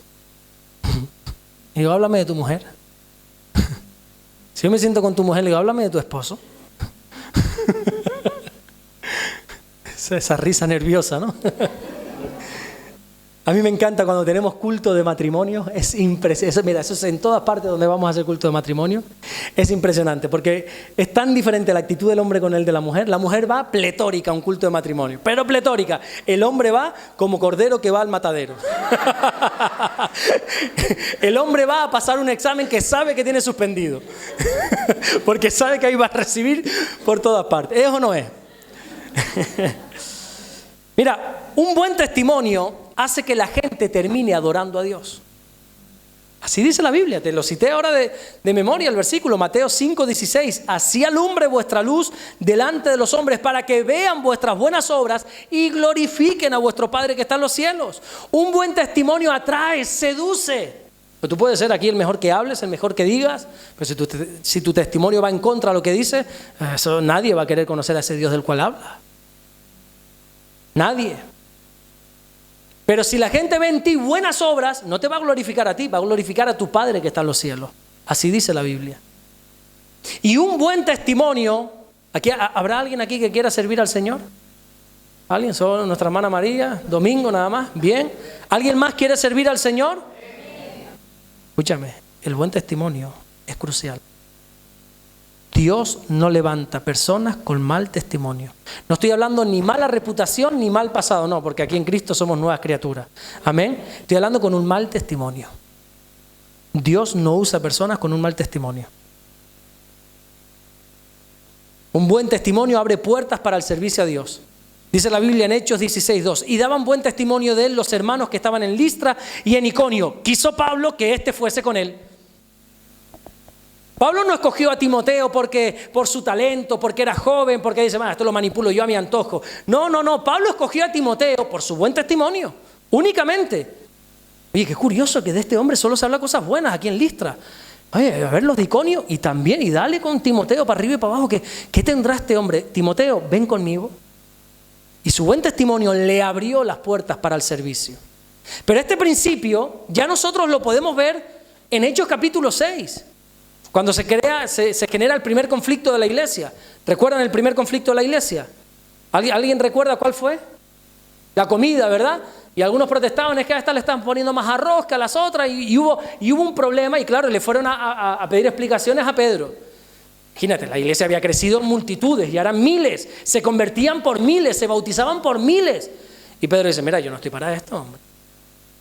y digo, háblame de tu mujer. Si yo me siento con tu mujer y digo, háblame de tu esposo. Esa risa nerviosa, ¿no? A mí me encanta cuando tenemos culto de matrimonio, es impresionante. Mira, eso es en todas partes donde vamos a hacer culto de matrimonio. Es impresionante porque es tan diferente la actitud del hombre con el de la mujer. La mujer va pletórica a un culto de matrimonio, pero pletórica. El hombre va como cordero que va al matadero. El hombre va a pasar un examen que sabe que tiene suspendido, porque sabe que ahí va a recibir por todas partes. ¿Es o no es? Mira, un buen testimonio hace que la gente termine adorando a Dios. Así dice la Biblia, te lo cité ahora de memoria el versículo, Mateo 5:16. Así alumbre vuestra luz delante de los hombres para que vean vuestras buenas obras y glorifiquen a vuestro Padre que está en los cielos. Un buen testimonio atrae, seduce. Pero tú puedes ser aquí el mejor que hables, el mejor que digas, pero si tu testimonio va en contra de lo que dices, eso nadie va a querer conocer a ese Dios del cual habla. Nadie. Pero si la gente ve en ti buenas obras, no te va a glorificar a ti, va a glorificar a tu Padre que está en los cielos. Así dice la Biblia. Y un buen testimonio, ¿habrá alguien aquí que quiera servir al Señor? ¿Alguien? Solo nuestra hermana María, domingo nada más. Bien. ¿Alguien más quiere servir al Señor? Escúchame, el buen testimonio es crucial. Dios no levanta personas con mal testimonio. No estoy hablando ni mala reputación ni mal pasado, no, porque aquí en Cristo somos nuevas criaturas. Amén. Estoy hablando con un mal testimonio. Dios no usa personas con un mal testimonio. Un buen testimonio abre puertas para el servicio a Dios. Dice la Biblia en Hechos 16:2. Y daban buen testimonio de él los hermanos que estaban en Listra y en Iconio. Quiso Pablo que éste fuese con él. Pablo no escogió a Timoteo por su talento, porque era joven, porque dice, esto lo manipulo yo a mi antojo. No. Pablo escogió a Timoteo por su buen testimonio, únicamente. Oye, qué curioso que de este hombre solo se habla cosas buenas aquí en Listra. Oye, a ver los de Iconio y también, y dale con Timoteo para arriba y para abajo. ¿Qué tendrá este hombre? Timoteo, ven conmigo. Y su buen testimonio le abrió las puertas para el servicio. Pero este principio ya nosotros lo podemos ver en Hechos capítulo 6. Cuando se genera el primer conflicto de la iglesia. ¿Recuerdan el primer conflicto de la iglesia? ¿Alguien recuerda cuál fue? La comida, ¿verdad? Y algunos protestaban, es que a esta le están poniendo más arroz que a las otras, y hubo un problema, y claro, le fueron a pedir explicaciones a Pedro. Imagínate, la iglesia había crecido en multitudes, y eran miles, se convertían por miles, se bautizaban por miles. Y Pedro dice, mira, yo no estoy para esto, hombre.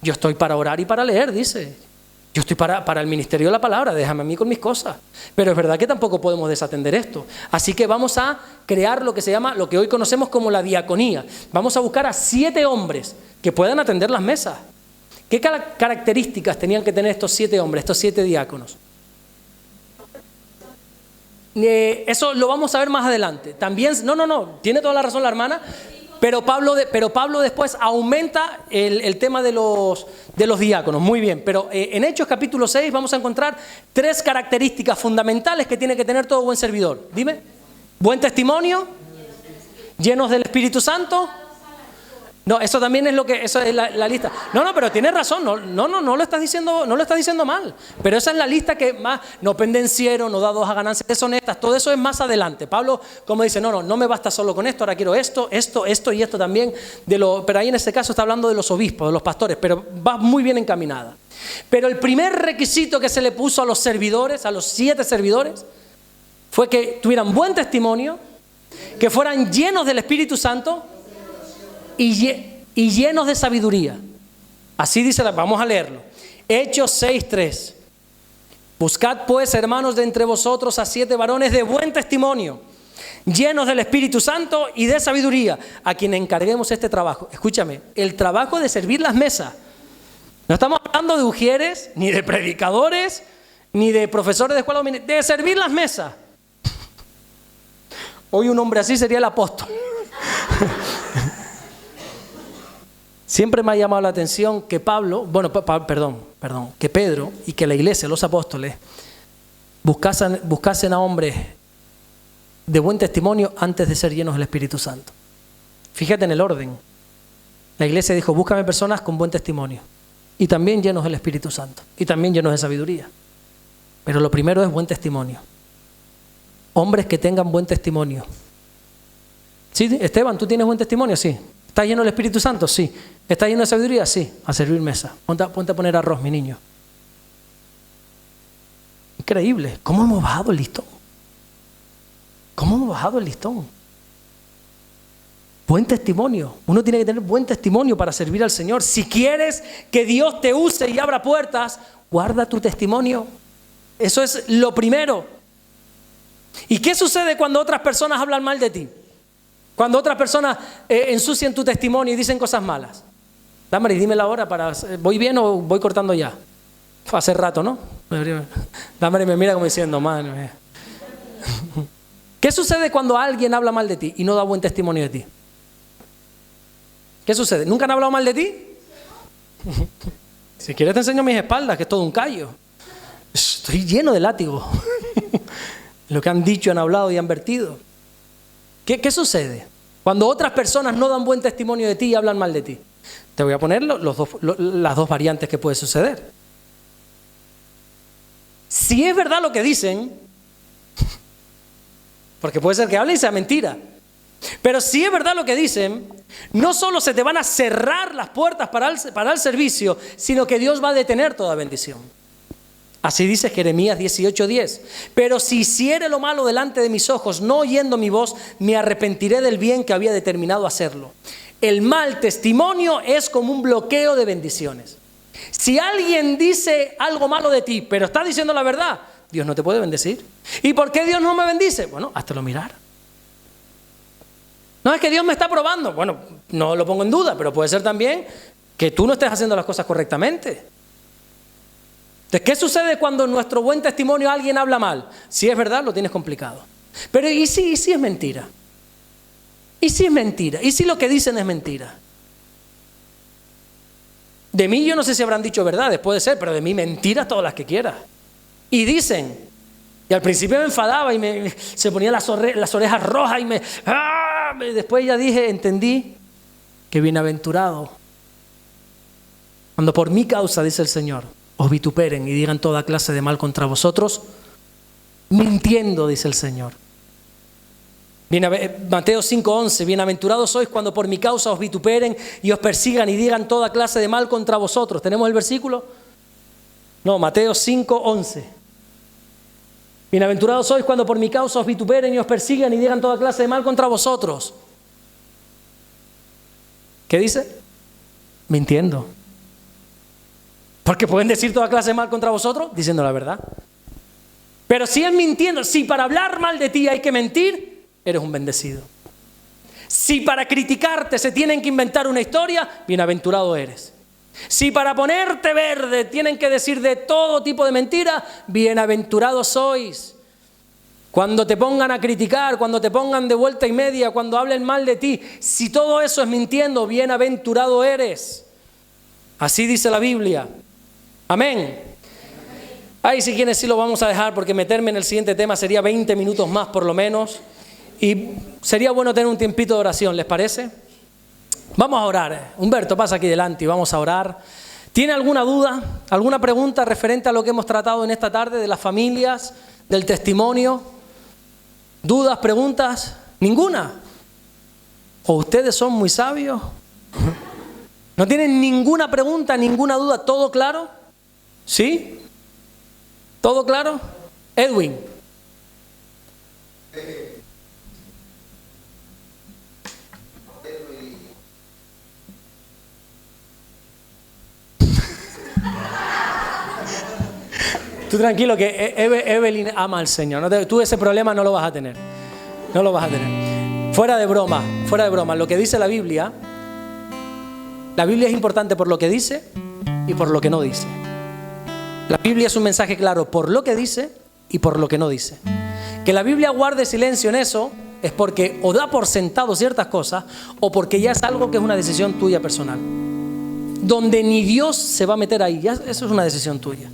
Yo estoy para orar y para leer, dice. Yo estoy para el ministerio de la palabra, déjame a mí con mis cosas. Pero es verdad que tampoco podemos desatender esto. Así que vamos a crear lo que hoy conocemos como la diaconía. Vamos a buscar a 7 hombres que puedan atender las mesas. ¿Qué características tenían que tener estos 7 hombres, estos 7 diáconos? Eso lo vamos a ver más adelante. También, no, tiene toda la razón la hermana. Pero Pablo después aumenta el tema de los diáconos. Muy bien, pero en Hechos capítulo 6 vamos a encontrar 3 características fundamentales que tiene que tener todo buen servidor. Dime. Buen testimonio, llenos del Espíritu Santo No, eso también es eso es la lista. No, pero tienes razón, no lo estás diciendo mal. Pero esa es la lista que más, no pendenciero, no dados a ganancias deshonestas, todo eso es más adelante. Pablo, como dice, no me basta solo con esto, ahora quiero esto y esto también. Pero ahí en este caso está hablando de los obispos, de los pastores, pero va muy bien encaminada. Pero el primer requisito que se le puso a los servidores, a los 7 servidores, fue que tuvieran buen testimonio, que fueran llenos del Espíritu Santo y llenos de sabiduría. Así dice, vamos a leerlo. Hechos 6:3. Buscad pues, hermanos, de entre vosotros a 7 varones de buen testimonio, llenos del Espíritu Santo y de sabiduría, a quien encarguemos este trabajo. Escúchame, el trabajo de servir las mesas. No estamos hablando de ujieres, ni de predicadores, ni de profesores de escuela dominical, de servir las mesas. Hoy un hombre así sería el apóstol. Siempre me ha llamado la atención que que Pedro y que la iglesia, los apóstoles, buscasen a hombres de buen testimonio antes de ser llenos del Espíritu Santo. Fíjate en el orden. La iglesia dijo, búscame personas con buen testimonio y también llenos del Espíritu Santo y también llenos de sabiduría. Pero lo primero es buen testimonio. Hombres que tengan buen testimonio. ¿Sí, Esteban, tú tienes buen testimonio? Sí. ¿Estás lleno del Espíritu Santo? Sí. ¿Estás lleno de sabiduría? Sí. A servir mesa. Ponte a poner arroz, mi niño. Increíble. ¿Cómo hemos bajado el listón? Buen testimonio. Uno tiene que tener buen testimonio para servir al Señor. Si quieres que Dios te use y abra puertas, guarda tu testimonio. Eso es lo primero. ¿Y qué sucede cuando otras personas hablan mal de ti? Cuando otras personas ensucian tu testimonio y dicen cosas malas. Damaris, dime la hora para... ¿Voy bien o voy cortando ya? Hace rato, ¿no? Damaris me mira como diciendo, man. ¿Qué sucede cuando alguien habla mal de ti y no da buen testimonio de ti? ¿Qué sucede? ¿Nunca han hablado mal de ti? Si quieres te enseño mis espaldas, que es todo un callo. Estoy lleno de látigo. Lo que han dicho, han hablado y han vertido. ¿Qué sucede? Cuando otras personas no dan buen testimonio de ti y hablan mal de ti. Te voy a poner las dos variantes que puede suceder. Si es verdad lo que dicen, porque puede ser que hablen y sea mentira, pero si es verdad lo que dicen, no solo se te van a cerrar las puertas para el servicio, sino que Dios va a detener toda bendición. Así dice Jeremías 18:10. Pero si hiciere lo malo delante de mis ojos, no oyendo mi voz, me arrepentiré del bien que había determinado hacerlo. El mal testimonio es como un bloqueo de bendiciones. Si alguien dice algo malo de ti, pero está diciendo la verdad, Dios no te puede bendecir. ¿Y por qué Dios no me bendice? Bueno, háztelo mirar. No es que Dios me está probando. Bueno, no lo pongo en duda, pero puede ser también que tú no estés haciendo las cosas correctamente. Entonces, ¿qué sucede cuando en nuestro buen testimonio alguien habla mal? Si es verdad, lo tienes complicado. Pero ¿y si es mentira? ¿Y si es mentira? ¿Y si lo que dicen es mentira? De mí yo no sé si habrán dicho verdades, puede ser, pero de mí mentiras todas las que quieras. Y dicen, y al principio me enfadaba y se ponía las orejas rojas y después ya entendí que bienaventurado. Cuando por mi causa, dice el Señor, os vituperen y digan toda clase de mal contra vosotros, mintiendo, dice el Señor. Mateo 5:11, bienaventurados sois cuando por mi causa os vituperen y os persigan y digan toda clase de mal contra vosotros. ¿Tenemos el versículo? No, Mateo 5:11. Bienaventurados sois cuando por mi causa os vituperen y os persigan y digan toda clase de mal contra vosotros. ¿Qué dice? Mintiendo. Porque pueden decir toda clase de mal contra vosotros diciendo la verdad. Pero si es mintiendo, si para hablar mal de ti hay que mentir, eres un bendecido. Si para criticarte se tienen que inventar una historia, bienaventurado eres. Si para ponerte verde tienen que decir de todo tipo de mentiras, bienaventurados sois. Cuando te pongan a criticar, cuando te pongan de vuelta y media, cuando hablen mal de ti, si todo eso es mintiendo, bienaventurado eres. Así dice la Biblia. Amén. Ahí si quieres sí lo vamos a dejar porque meterme en el siguiente tema sería 20 minutos más por lo menos. Y sería bueno tener un tiempito de oración, ¿les parece? Vamos a orar. Humberto, pasa aquí delante y vamos a orar. ¿Tiene alguna duda, alguna pregunta referente a lo que hemos tratado en esta tarde de las familias, del testimonio? ¿Dudas, preguntas? ¿Ninguna? ¿O ustedes son muy sabios? ¿No tienen ninguna pregunta, ninguna duda? ¿Todo claro? ¿Sí? ¿Todo claro? Edwin. Tú tranquilo que Evelyn ama al Señor. Tú ese problema no lo vas a tener. No lo vas a tener. Fuera de broma. Lo que dice la Biblia es importante por lo que dice y por lo que no dice. La Biblia es un mensaje claro por lo que dice y por lo que no dice. Que la Biblia guarde silencio en eso es porque o da por sentado ciertas cosas o porque ya es algo que es una decisión tuya personal. Donde ni Dios se va a meter ahí, ya eso es una decisión tuya.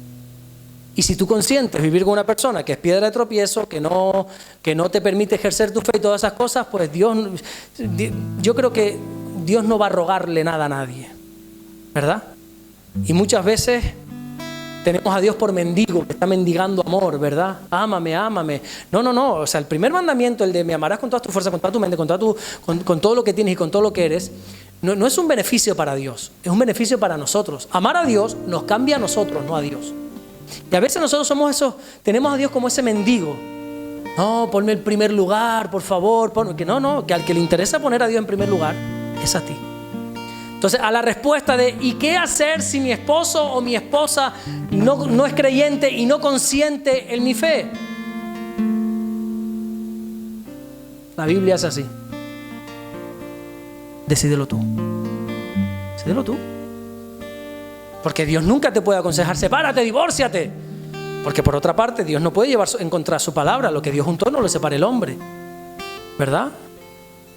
Y si tú consientes vivir con una persona que es piedra de tropiezo, que no te permite ejercer tu fe y todas esas cosas, pues yo creo que Dios no va a rogarle nada a nadie, ¿verdad? Y muchas veces tenemos a Dios por mendigo, que está mendigando amor, ¿verdad? Ámame, ámame. No. O sea, el primer mandamiento, el de me amarás con toda tu fuerza, con toda tu mente, con todo lo que tienes y con todo lo que eres, no es un beneficio para Dios, es un beneficio para nosotros. Amar a Dios nos cambia a nosotros, no a Dios. Y a veces nosotros somos esos, tenemos a Dios como ese mendigo. No, ponme el primer lugar, por favor. Que al que le interesa poner a Dios en primer lugar es a ti. Entonces, a la respuesta de ¿y qué hacer si mi esposo o mi esposa no es creyente y no consiente en mi fe? La Biblia es así. Decídelo tú. Decídelo tú. Porque Dios nunca te puede aconsejar, sepárate, divórciate. Porque por otra parte, Dios no puede llevar en contra su palabra. Lo que Dios juntó no lo separa el hombre. ¿Verdad?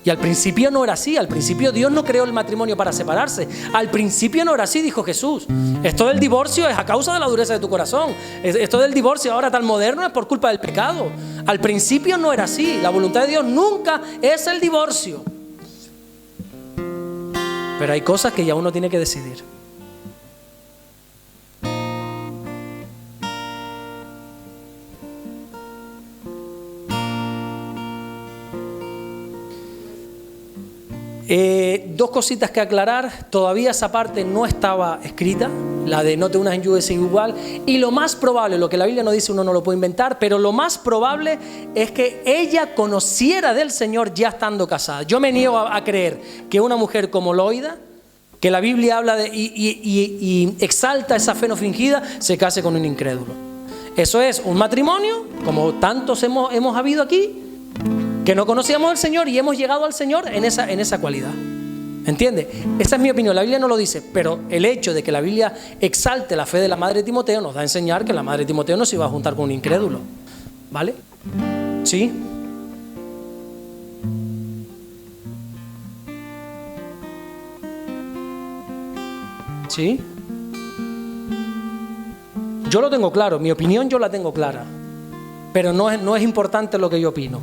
Y al principio no era así. Al principio Dios no creó el matrimonio para separarse. Al principio no era así, dijo Jesús. Esto del divorcio es a causa de la dureza de tu corazón. Esto del divorcio ahora tan moderno es por culpa del pecado. Al principio no era así. La voluntad de Dios nunca es el divorcio. Pero hay cosas que ya uno tiene que decidir. Dos cositas que aclarar. Todavía esa parte no estaba escrita, la de no te unas en yugo igual. Y lo más probable, lo que la Biblia no dice uno no lo puede inventar, pero lo más probable es que ella conociera del Señor ya estando casada. Yo me niego a creer que una mujer como Loida, que la Biblia habla de y exalta esa fe no fingida, se case con un incrédulo. Eso es un matrimonio, como tantos hemos habido aquí, que no conocíamos al Señor y hemos llegado al Señor en esa cualidad. ¿Entiende? Esa es mi opinión. La Biblia no lo dice, pero el hecho de que la Biblia exalte la fe de la madre de Timoteo nos da a enseñar que la madre de Timoteo no se iba a juntar con un incrédulo. ¿Vale? ¿Sí? ¿Sí? Yo lo tengo claro, mi opinión yo la tengo clara, pero no es importante lo que yo opino.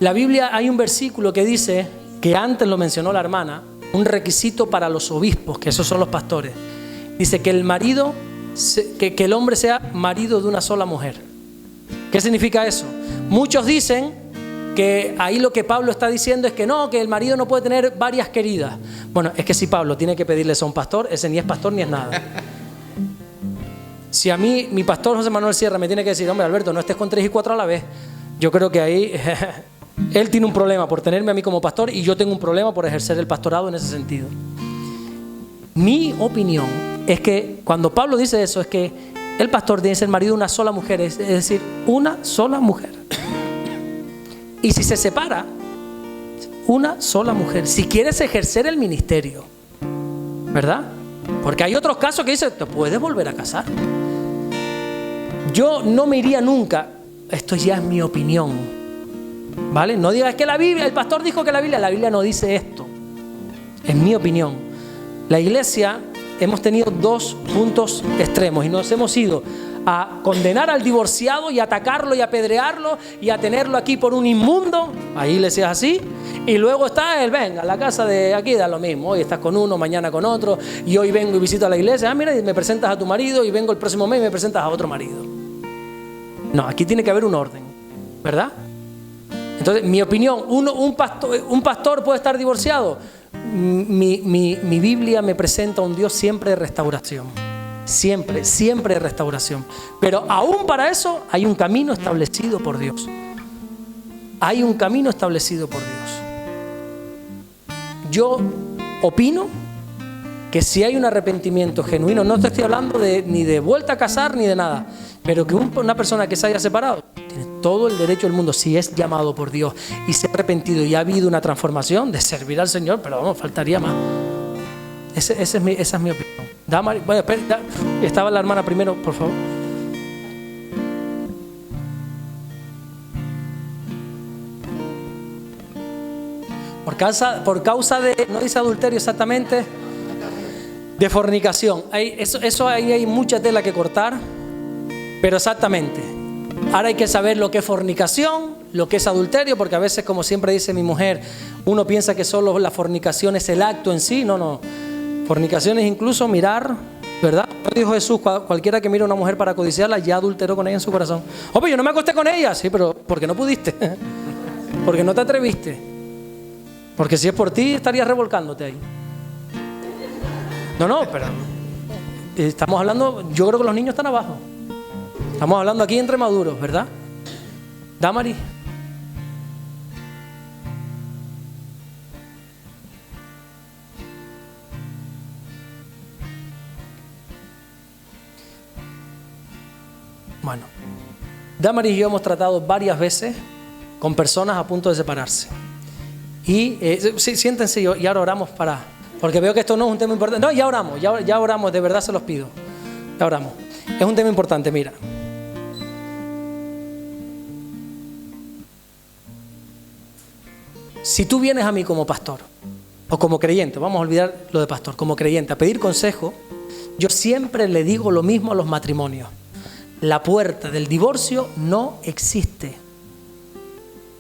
La Biblia, hay un versículo que dice, que antes lo mencionó la hermana, un requisito para los obispos, que esos son los pastores. Dice que que el hombre sea marido de una sola mujer. ¿Qué significa eso? Muchos dicen que ahí lo que Pablo está diciendo es que no, que el marido no puede tener varias queridas. Bueno, es que si Pablo tiene que pedirle eso a un pastor, ese ni es pastor ni es nada. Si a mí, mi pastor José Manuel Sierra me tiene que decir, hombre Alberto, no estés con 3 y 4 a la vez, yo creo que ahí él tiene un problema por tenerme a mí como pastor y yo tengo un problema por ejercer el pastorado en ese sentido. Mi opinión es que cuando Pablo dice eso, es que el pastor tiene que ser marido de una sola mujer, es decir, una sola mujer. Y si se separa, una sola mujer. Si quieres ejercer el ministerio, ¿verdad? Porque hay otros casos que dicen, te puedes volver a casar. Yo no me iría nunca, esto ya es mi opinión, ¿vale? No digas que la Biblia, el pastor dijo que la Biblia no dice esto. Es mi opinión. La iglesia hemos tenido 2 puntos extremos y nos hemos ido a condenar al divorciado y a atacarlo y a apedrearlo y a tenerlo aquí por un inmundo. Ahí le decías así. Y luego está él, venga, la casa de aquí da lo mismo. Hoy estás con uno, mañana con otro. Y hoy vengo y visito a la iglesia. Ah, mira, y me presentas a tu marido. Y vengo el próximo mes y me presentas a otro marido. No, aquí tiene que haber un orden, ¿verdad? Entonces, mi opinión, un pastor puede estar divorciado. Mi Biblia me presenta a un Dios siempre de restauración. Siempre, siempre de restauración. Pero aún para eso hay un camino establecido por Dios. Hay un camino establecido por Dios. Yo opino que si hay un arrepentimiento genuino, no te estoy hablando ni de vuelta a casar ni de nada, pero que una persona que se haya separado tiene todo el derecho del mundo, si es llamado por Dios y se ha arrepentido y ha habido una transformación, de servir al Señor, pero vamos, faltaría más. Esa es mi opinión. Bueno, espera, estaba la hermana primero, por favor. Por causa de, no dice adulterio exactamente, de fornicación. Eso ahí hay mucha tela que cortar, pero exactamente. Ahora hay que saber lo que es fornicación, lo que es adulterio, porque a veces, como siempre dice mi mujer, uno piensa que solo la fornicación es el acto en sí. No. Fornicación es incluso mirar, ¿verdad? Dijo Jesús, cualquiera que mire a una mujer para codiciarla ya adulteró con ella en su corazón. Oh, pero yo no me acosté con ella. Sí, pero porque no pudiste. Porque no te atreviste. Porque si es por ti, estarías revolcándote ahí. No, pero estamos hablando, yo creo que los niños están abajo. Estamos hablando aquí entre maduros, ¿verdad? Damari. Bueno, Damari y yo hemos tratado varias veces con personas a punto de separarse. Y sí, siéntense y ahora oramos porque veo que esto no es un tema importante. No, ya oramos, de verdad se los pido. Ya oramos. Es un tema importante, mira. Si tú vienes a mí como pastor o como creyente, vamos a olvidar lo de pastor, como creyente, a pedir consejo, yo siempre le digo lo mismo a los matrimonios. La puerta del divorcio no existe.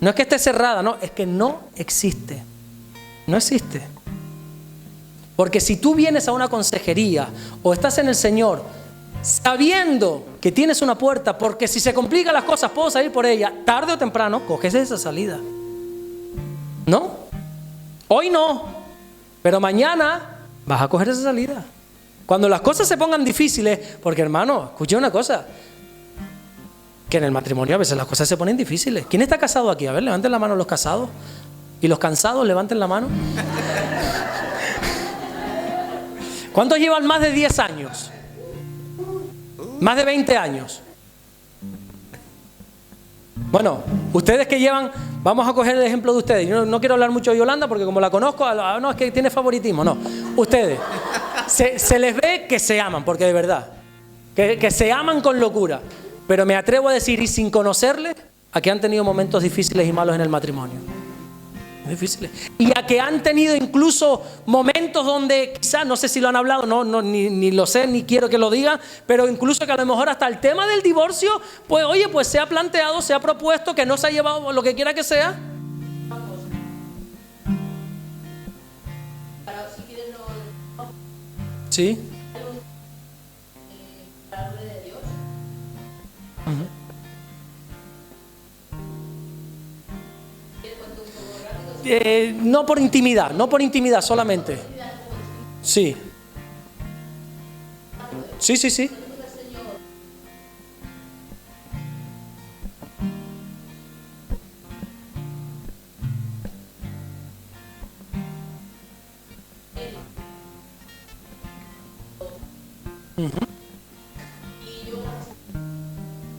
No es que esté cerrada, no, es que no existe. No existe. Porque si tú vienes a una consejería o estás en el Señor sabiendo que tienes una puerta, porque si se complican las cosas puedo salir por ella, tarde o temprano coges esa salida. ¿No? Hoy no, pero mañana vas a coger esa salida. Cuando las cosas se pongan difíciles, porque hermano, escuché una cosa, que en el matrimonio a veces las cosas se ponen difíciles. ¿Quién está casado aquí? A ver, levanten la mano los casados. Y los cansados, levanten la mano. ¿Cuántos llevan más de 10 años? Más de 20 años. Bueno, ustedes que llevan, vamos a coger el ejemplo de ustedes. Yo no quiero hablar mucho de Yolanda porque como la conozco, no, es que tiene favoritismo. No, ustedes, se les ve que se aman, porque de verdad, que se aman con locura. Pero me atrevo a decir, y sin conocerle, a que han tenido momentos difíciles y malos en el matrimonio. Difíciles. Y a que han tenido incluso momentos donde quizás, no sé si lo han hablado, ni lo sé, ni quiero que lo digan, pero incluso que a lo mejor hasta el tema del divorcio, pues oye, pues se ha planteado, se ha propuesto, que no se ha llevado lo que quiera que sea. Sí. No por intimidad solamente. Sí. Sí.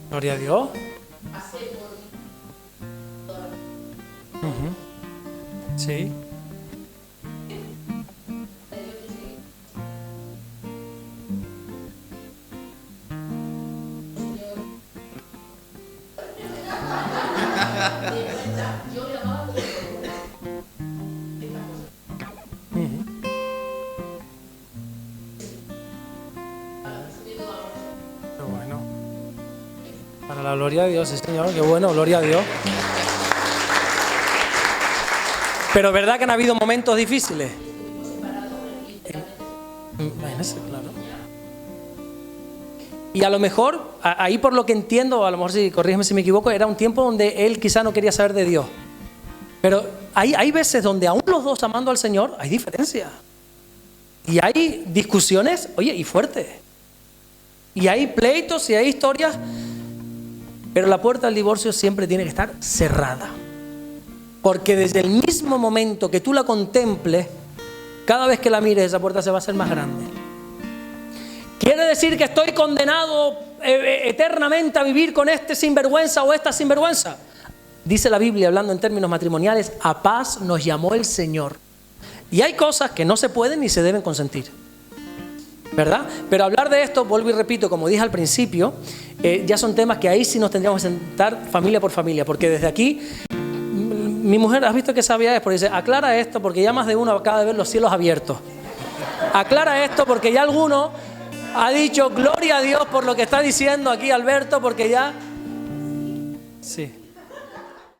Gloria a Dios. Sí. Qué bueno. gloria a Dios, sí, señor, qué bueno, gloria a Dios. Pero ¿verdad que han habido momentos difíciles? Imagínese, claro. Y a lo mejor, ahí por lo que entiendo, a lo mejor corrígeme si me equivoco, era un tiempo donde él quizá no quería saber de Dios. Pero hay veces donde aún los dos amando al Señor, hay diferencia. Y hay discusiones, oye, y fuertes. Y hay pleitos y hay historias, pero la puerta del divorcio siempre tiene que estar cerrada. Porque desde el mismo momento que tú la contemples, cada vez que la mires, esa puerta se va a hacer más grande. ¿Quiere decir que estoy condenado eternamente a vivir con este sinvergüenza o esta sinvergüenza? Dice la Biblia, hablando en términos matrimoniales, a paz nos llamó el Señor. Y hay cosas que no se pueden ni se deben consentir, ¿verdad? Pero hablar de esto, vuelvo y repito, como dije al principio, ya son temas que ahí sí nos tendríamos que sentar familia por familia, porque desde aquí, mi mujer, ¿has visto qué sabia es? Porque dice, aclara esto porque ya más de uno acaba de ver los cielos abiertos. Aclara esto porque ya alguno ha dicho, gloria a Dios por lo que está diciendo aquí Alberto, porque ya... Sí.